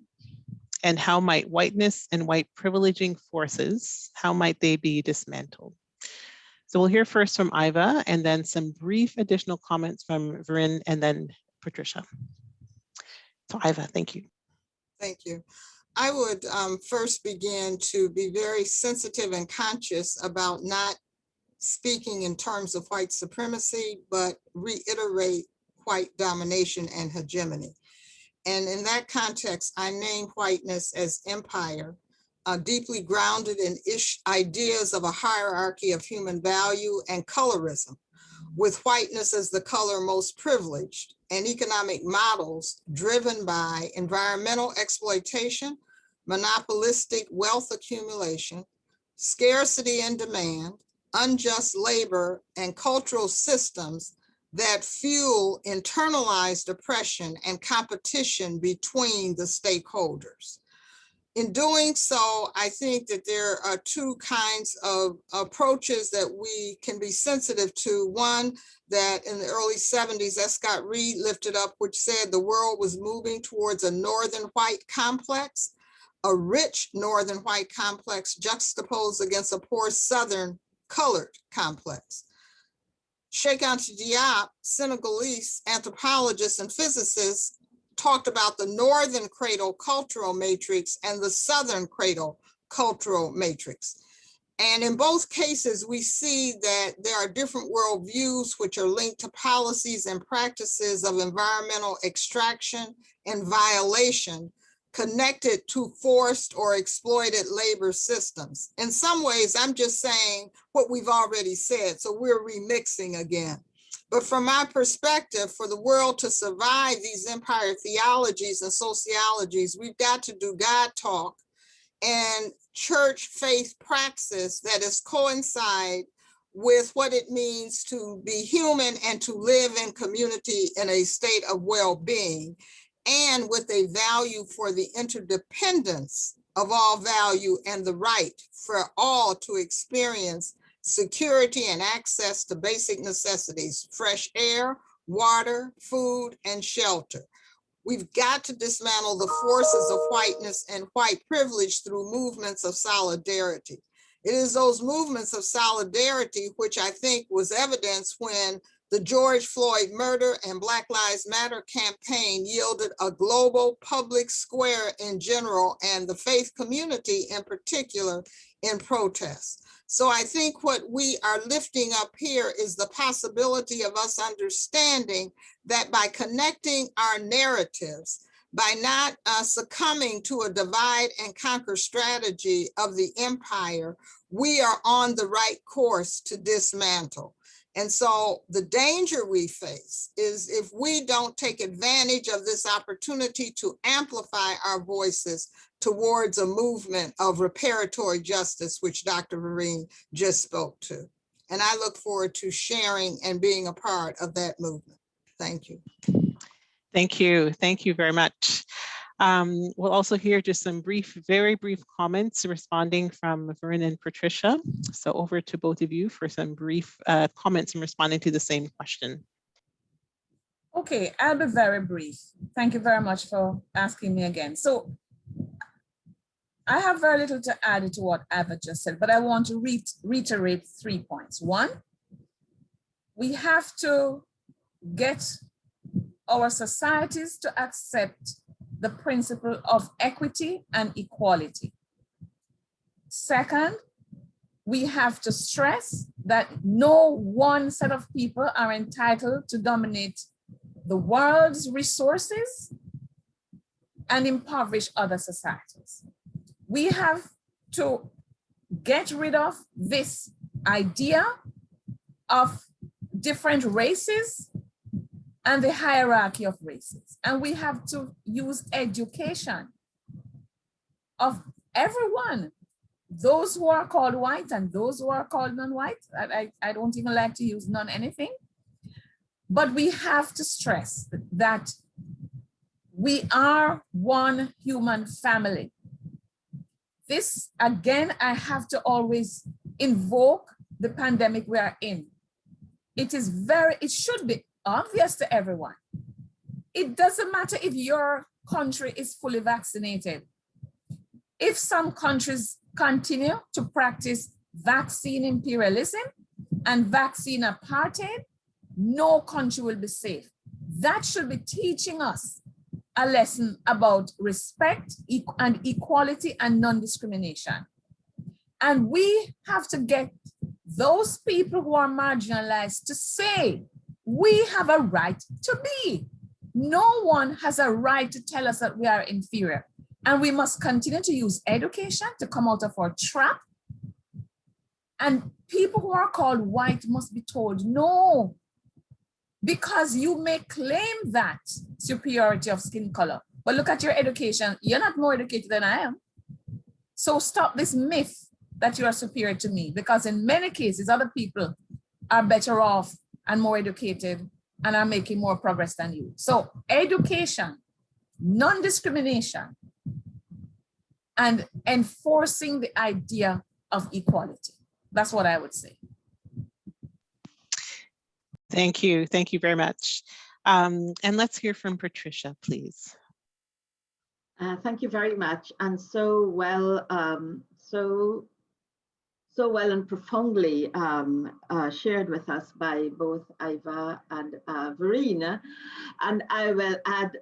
And how might whiteness and white privileging forces, how might they be dismantled? So we'll hear first from Iva and then some brief additional comments from Vrin and then Patricia. So Iva, thank you. Thank you. I would first begin to be very sensitive and conscious about not speaking in terms of white supremacy, but reiterate white domination and hegemony. And in that context, I name whiteness as empire, deeply grounded in ideas of a hierarchy of human value and colorism, with whiteness as the color most privileged, and economic models driven by environmental exploitation, monopolistic wealth accumulation, scarcity and demand, unjust labor, and cultural systems that fuel internalized oppression and competition between the stakeholders. In doing so, I think that there are two kinds of approaches that we can be sensitive to. One that in the early 70s, S. Scott Reed lifted up, which said the world was moving towards a northern white complex, a rich northern white complex juxtaposed against a poor southern colored complex. Cheikh Anta Diop, Senegalese anthropologist and physicist, talked about the northern cradle cultural matrix and the southern cradle cultural matrix. And in both cases, we see that there are different worldviews which are linked to policies and practices of environmental extraction and violation connected to forced or exploited labor systems. In some ways, I'm just saying what we've already said, so we're remixing again. But from my perspective, for the world to survive these empire theologies and sociologies, we've got to do God talk and church faith praxis that is coincide with what it means to be human and to live in community in a state of well-being, and with a value for the interdependence of all value and the right for all to experience security and access to basic necessities, fresh air, water, food, and shelter. We've got to dismantle the forces of whiteness and white privilege through movements of solidarity. It is those movements of solidarity which I think was evidenced when the George Floyd murder and Black Lives Matter campaign yielded a global public square in general and the faith community in particular in protest. So I think what we are lifting up here is the possibility of us understanding that by connecting our narratives, By not succumbing to a divide and conquer strategy of the empire, we are on the right course to dismantle. And so the danger we face is if we don't take advantage of this opportunity to amplify our voices towards a movement of reparatory justice, which Dr. Vereen just spoke to. And I look forward to sharing and being a part of that movement. Thank you. Thank you. Thank you very much. We'll also hear just some very brief comments responding from Vern and Patricia. So over to both of you for some brief comments and responding to the same question. Okay, I'll be very brief. Thank you very much for asking me again. So I have very little to add to what Ava just said, but I want to reiterate 3 points. One, we have to get our societies to accept the principle of equity and equality. Second, we have to stress that no one set of people are entitled to dominate the world's resources and impoverish other societies. We have to get rid of this idea of different races and the hierarchy of races. And we have to use education of everyone, those who are called white and those who are called non-white. I don't even like to use non-anything, but we have to stress that we are one human family. This, again, I have to always invoke the pandemic we are in. It should be obvious to everyone. It doesn't matter if your country is fully vaccinated. If some countries continue to practice vaccine imperialism and vaccine apartheid, no country will be safe. That should be teaching us a lesson about respect and equality and non-discrimination. And we have to get those people who are marginalized to say, we have a right to be. No one has a right to tell us that we are inferior. And we must continue to use education to come out of our trap. And people who are called white must be told, no, because you may claim that superiority of skin color, but look at your education. You're not more educated than I am. So stop this myth that you are superior to me, because in many cases, other people are better off and more educated and are making more progress than you. So education, non-discrimination, and enforcing the idea of equality. That's what I would say. Thank you. Thank you very much. And let's hear from Patricia, please. Thank you very much. And so well and profoundly shared with us by both Iva and Verena. And I will add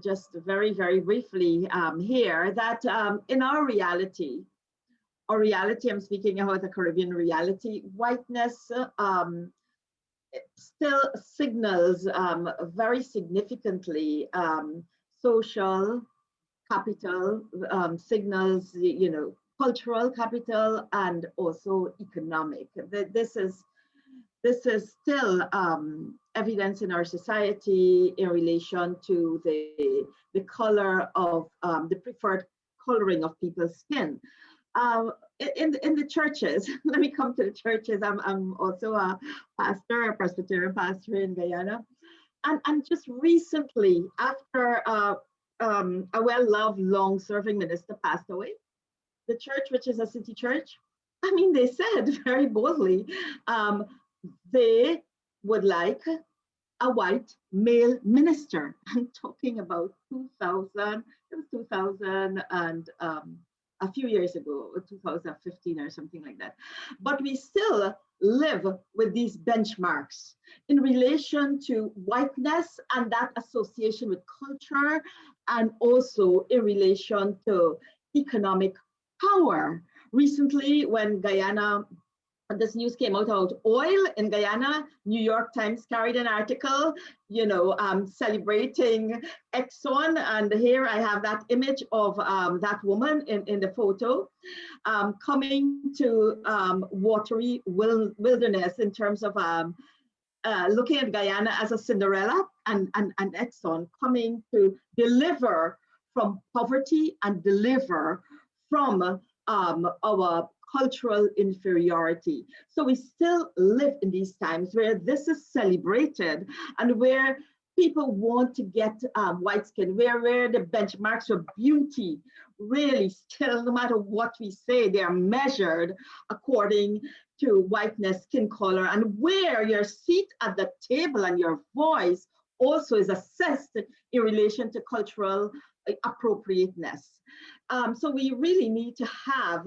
just very, very briefly here that in our reality, I'm speaking about the Caribbean reality, whiteness still signals very significantly social capital, signals, cultural capital, and also economic. This is still evidence in our society in relation to the color of the preferred coloring of people's skin. In the churches, let me come to the churches. I'm also a pastor, a Presbyterian pastor in Guyana. And just recently, after a well-loved, long-serving minister passed away, the church, which is a city church, I mean, they said very boldly, they would like a white male minister. I'm talking about 2000, it was 2000 and a few years ago, 2015 or something like that. But we still live with these benchmarks in relation to whiteness and that association with culture, and also in relation to economic power. Recently, when Guyana this news came out about oil in Guyana. New York Times carried an article, celebrating Exxon. And here I have that image of that woman in the photo coming to watery wilderness in terms of looking at Guyana as a Cinderella, and Exxon coming to deliver from poverty and deliver from our cultural inferiority. So we still live in these times where this is celebrated and where people want to get white skin, where the benchmarks of beauty really still, no matter what we say, they are measured according to whiteness, skin color, and where your seat at the table and your voice also is assessed in relation to cultural appropriateness. So we really need to have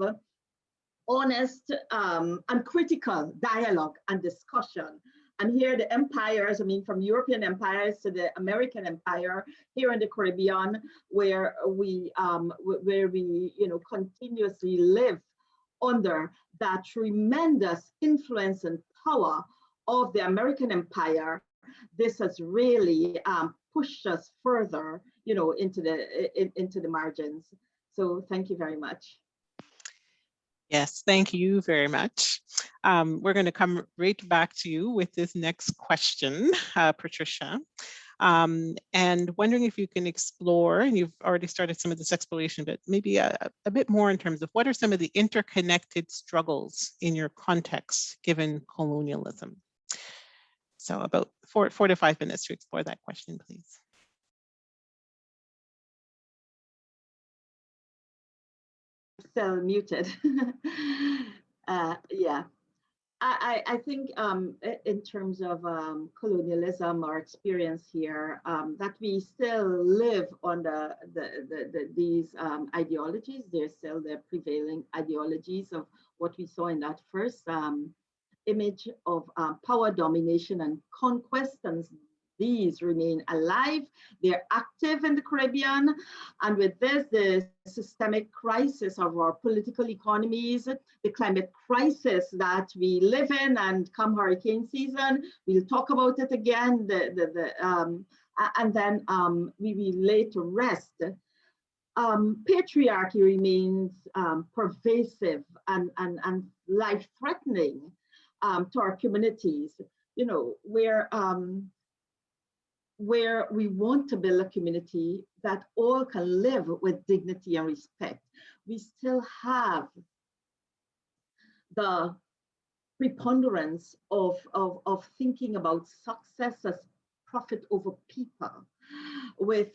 honest and critical dialogue and discussion. And here the empires, from European empires to the American empire, here in the Caribbean, where we continuously live under that tremendous influence and power of the American empire, this has really pushed us further, into the margins. So thank you very much. Yes, thank you very much. We're going to come right back to you with this next question, Patricia. And wondering if you can explore, and you've already started some of this exploration, but maybe a bit more in terms of what are some of the interconnected struggles in your context given colonialism? So about 4 to 5 minutes to explore that question, please. Still muted. Yeah. I think in terms of colonialism, our experience here, that we still live under these ideologies. They're still the prevailing ideologies of what we saw in that first image of power, domination, and conquest. And these remain alive. They're active in the Caribbean. And with this, the systemic crisis of our political economies, the climate crisis that we live in, and come hurricane season, we'll talk about it again, and then we will lay to rest. Patriarchy remains pervasive and life-threatening to our communities, where we want to build a community that all can live with dignity and respect. We still have the preponderance of thinking about success as profit over people, with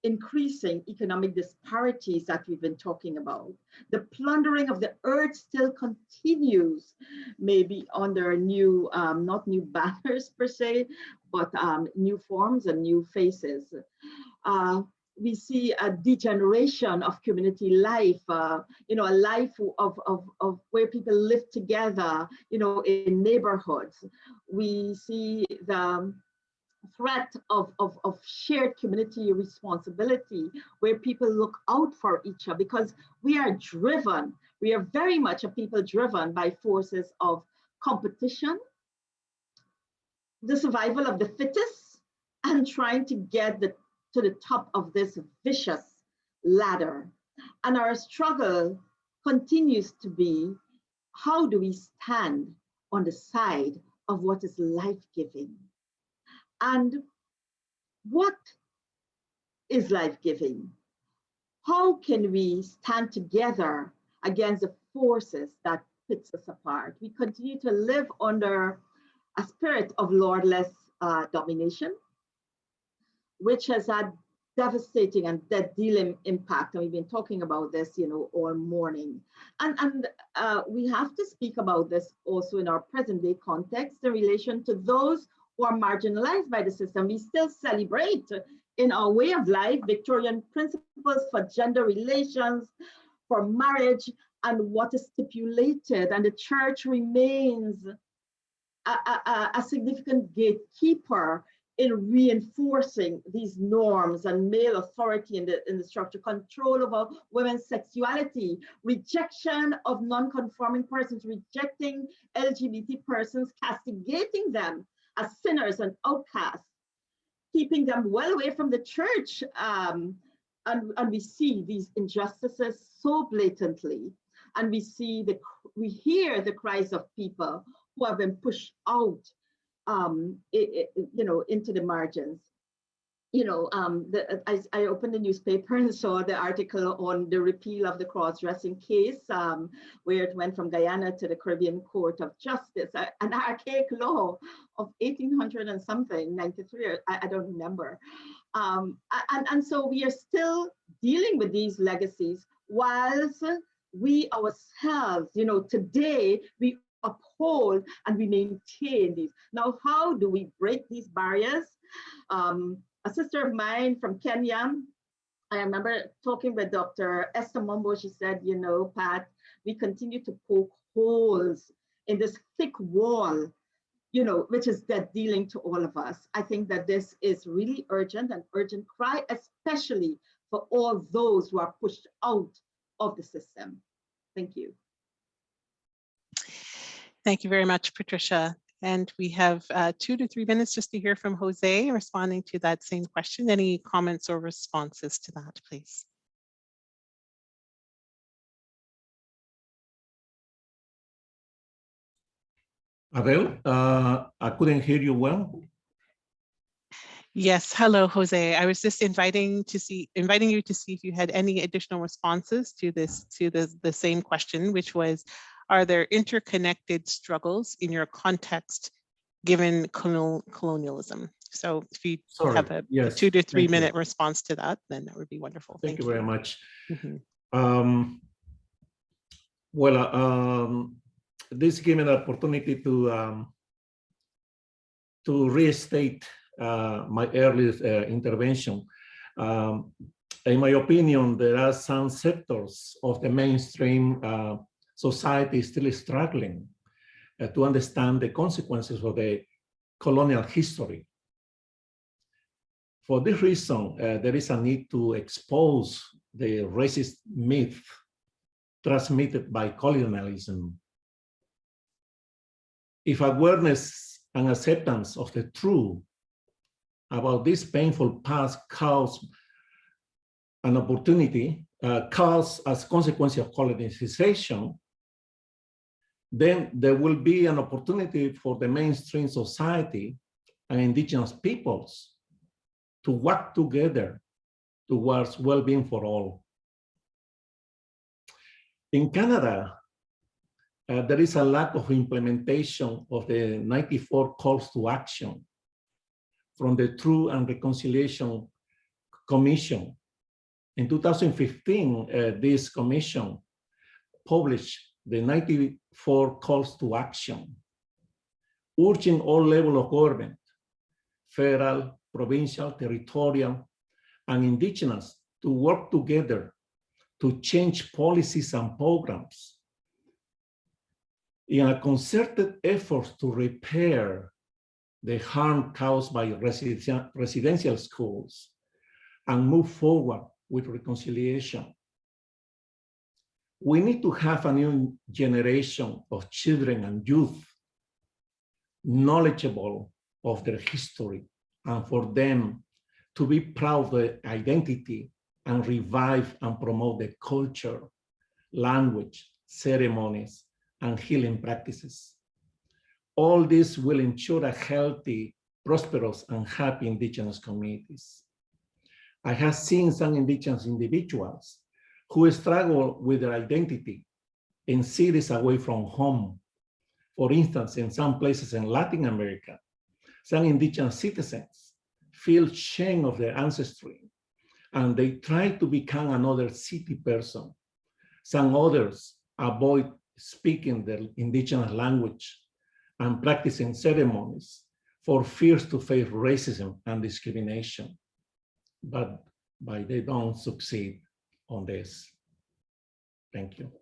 increasing economic disparities that we've been talking about. The plundering of the earth still continues, maybe under new, not new banners per se, but new forms and new faces. We see a degeneration of community life, a life of where people live together, in neighborhoods. We see the threat of shared community responsibility, where people look out for each other, because we are very much a people driven by forces of competition, the survival of the fittest, and trying to get to the top of this vicious ladder. And our struggle continues to be, how do we stand on the side of what is life-giving? And what is life-giving? How can we stand together against the forces that pits us apart? We continue to live under a spirit of lordless domination, which has had devastating and death-dealing impact. And we've been talking about this, all morning. And we have to speak about this also in our present-day context in relation to those who are marginalized by the system. We still celebrate in our way of life Victorian principles for gender relations, for marriage, and what is stipulated. And the church remains a significant gatekeeper in reinforcing these norms and male authority in the structure, control over women's sexuality, rejection of non-conforming persons, rejecting LGBT persons, castigating them as sinners and outcasts, keeping them well away from the church. And we see these injustices so blatantly. And we hear the cries of people who have been pushed out, into the margins. I opened the newspaper and saw the article on the repeal of the cross-dressing case, where it went from Guyana to the Caribbean Court of Justice, an archaic law of 1800 and something, 93, I don't remember. And so we are still dealing with these legacies, whilst we ourselves, today we uphold and we maintain these. Now, how do we break these barriers? A sister of mine from Kenya, I remember talking with Dr. Esther Mombo. She said, Pat, we continue to poke holes in this thick wall, which is death dealing to all of us. I think that this is really urgent, an urgent cry, especially for all those who are pushed out of the system. Thank you. Thank you very much, Patricia. And we have 2 to 3 minutes just to hear from Jose responding to that same question. Any comments or responses to that, please? Adele, I couldn't hear you well. Yes, hello, Jose. I was just inviting you to see if you had any additional responses to the same question, which was, are there interconnected struggles in your context given colonialism? So if you have a 2 to 3 minute response to that, then that would be wonderful. Thank you very much. Mm-hmm. This gave me an opportunity to restate my earlier intervention. In my opinion, there are some sectors of the mainstream society still struggling to understand the consequences of the colonial history. For this reason, there is a need to expose the racist myth transmitted by colonialism. If awareness and acceptance of the truth about this painful past cause an opportunity, cause as consequence of colonization, then there will be an opportunity for the mainstream society and indigenous peoples to work together towards well-being for all. In Canada, there is a lack of implementation of the 94 calls to action from the Truth and Reconciliation Commission. In 2015, this commission published the 94 calls to action, urging all levels of government, federal, provincial, territorial, and indigenous to work together to change policies and programs in a concerted effort to repair the harm caused by residential schools and move forward with reconciliation. We need to have a new generation of children and youth knowledgeable of their history, and for them to be proud of their identity and revive and promote the culture, language, ceremonies, and healing practices. All this will ensure a healthy, prosperous, and happy indigenous communities. I have seen some indigenous individuals who struggle with their identity in cities away from home. For instance, in some places in Latin America, some indigenous citizens feel shame of their ancestry and they try to become another city person. Some others avoid speaking their indigenous language and practicing ceremonies for fears to face racism and discrimination, but they don't succeed on this. Thank you.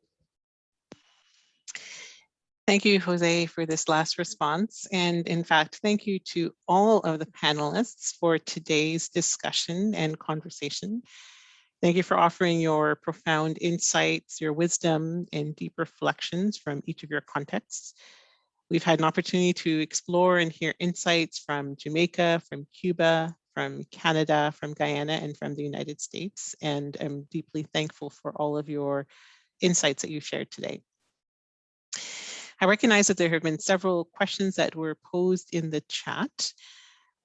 Thank you, Jose, for this last response. And in fact, thank you to all of the panelists for today's discussion and conversation. Thank you for offering your profound insights, your wisdom, and deep reflections from each of your contexts. We've had an opportunity to explore and hear insights from Jamaica, from Cuba, from Canada, from Guyana, and from the United States. And I'm deeply thankful for all of your insights that you shared today. I recognize that there have been several questions that were posed in the chat.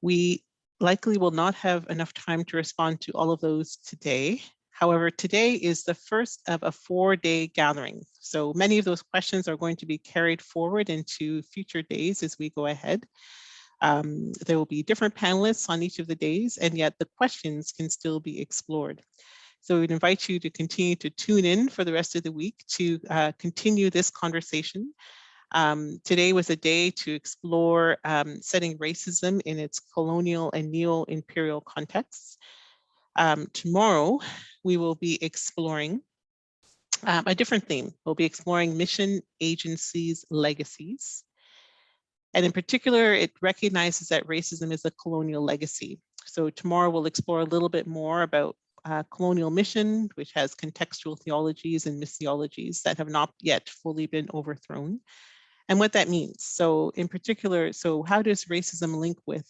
We likely will not have enough time to respond to all of those today. However, today is the first of a 4-day gathering. So many of those questions are going to be carried forward into future days as we go ahead. There will be different panelists on each of the days, and yet the questions can still be explored. So we'd invite you to continue to tune in for the rest of the week to continue this conversation. Today was a day to explore setting racism in its colonial and neo-imperial contexts. Tomorrow, we will be exploring a different theme. We'll be exploring mission agencies' legacies. And in particular, it recognizes that racism is a colonial legacy. So tomorrow we'll explore a little bit more about colonial mission, which has contextual theologies and missiologies that have not yet fully been overthrown, and what that means. So in particular, so how does racism link with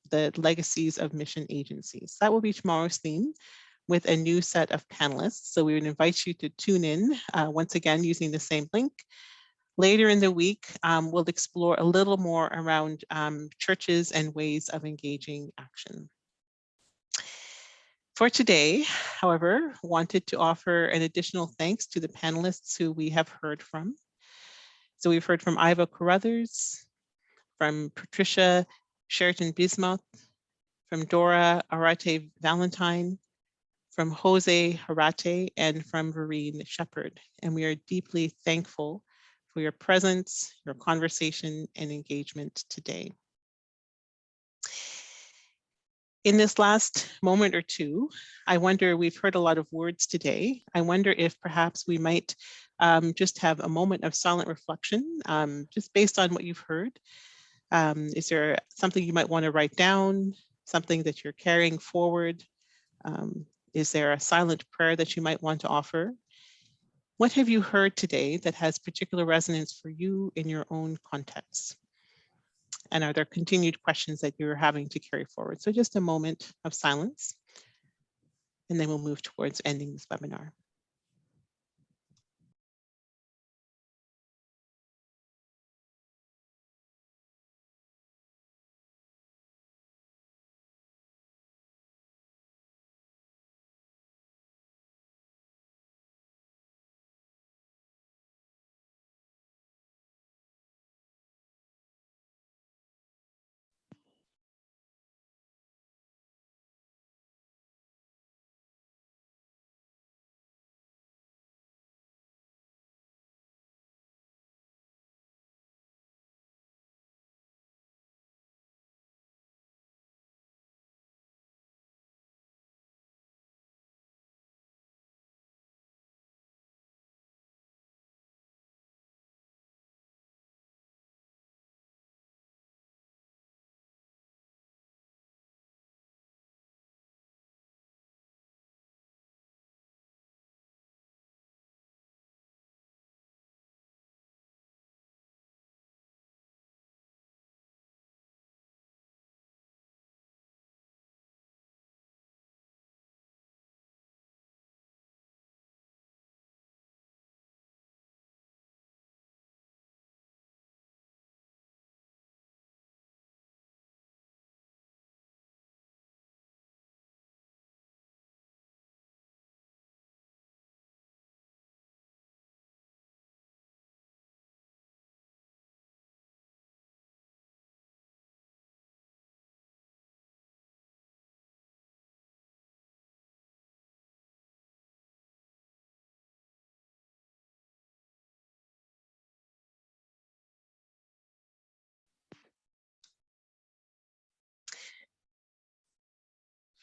the legacies of mission agencies? That will be tomorrow's theme with a new set of panelists. So we would invite you to tune in once again using the same link. Later in the week, we'll explore a little more around churches and ways of engaging action. For today, however, wanted to offer an additional thanks to the panelists who we have heard from. So we've heard from Iva Carruthers, from Patricia Sheraton-Bismuth, from Dora Arate Valentine, from Jose Harate, and from Vereen Shepherd. And we are deeply thankful for your presence, your conversation, and engagement today. In this last moment or two, I wonder, we've heard a lot of words today. I wonder if perhaps we might just have a moment of silent reflection, just based on what you've heard. Is there something you might want to write down, something that you're carrying forward? Is there a silent prayer that you might want to offer? What have you heard today that has particular resonance for you in your own context? And are there continued questions that you're having to carry forward? So just a moment of silence, and then we'll move towards ending this webinar.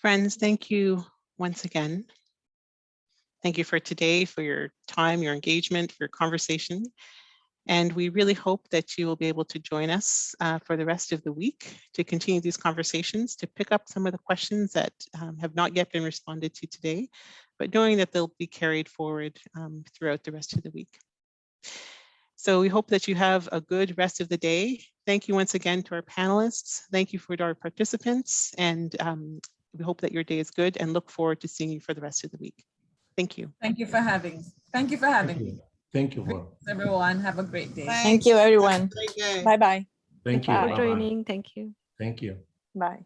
Friends, thank you once again. Thank you for today, for your time, your engagement, for your conversation. And we really hope that you will be able to join us for the rest of the week to continue these conversations, to pick up some of the questions that have not yet been responded to today, but knowing that they'll be carried forward throughout the rest of the week. So we hope that you have a good rest of the day. Thank you once again to our panelists. Thank you for our participants. And we hope that your day is good and look forward to seeing you for the rest of the week. Thank you. Thank you for having me. Thank you for Everyone, have a great day. Thank you, everyone. Great day. Bye-bye. thank you. Bye. Bye-bye. Joining. Thank you. Thank you. Bye.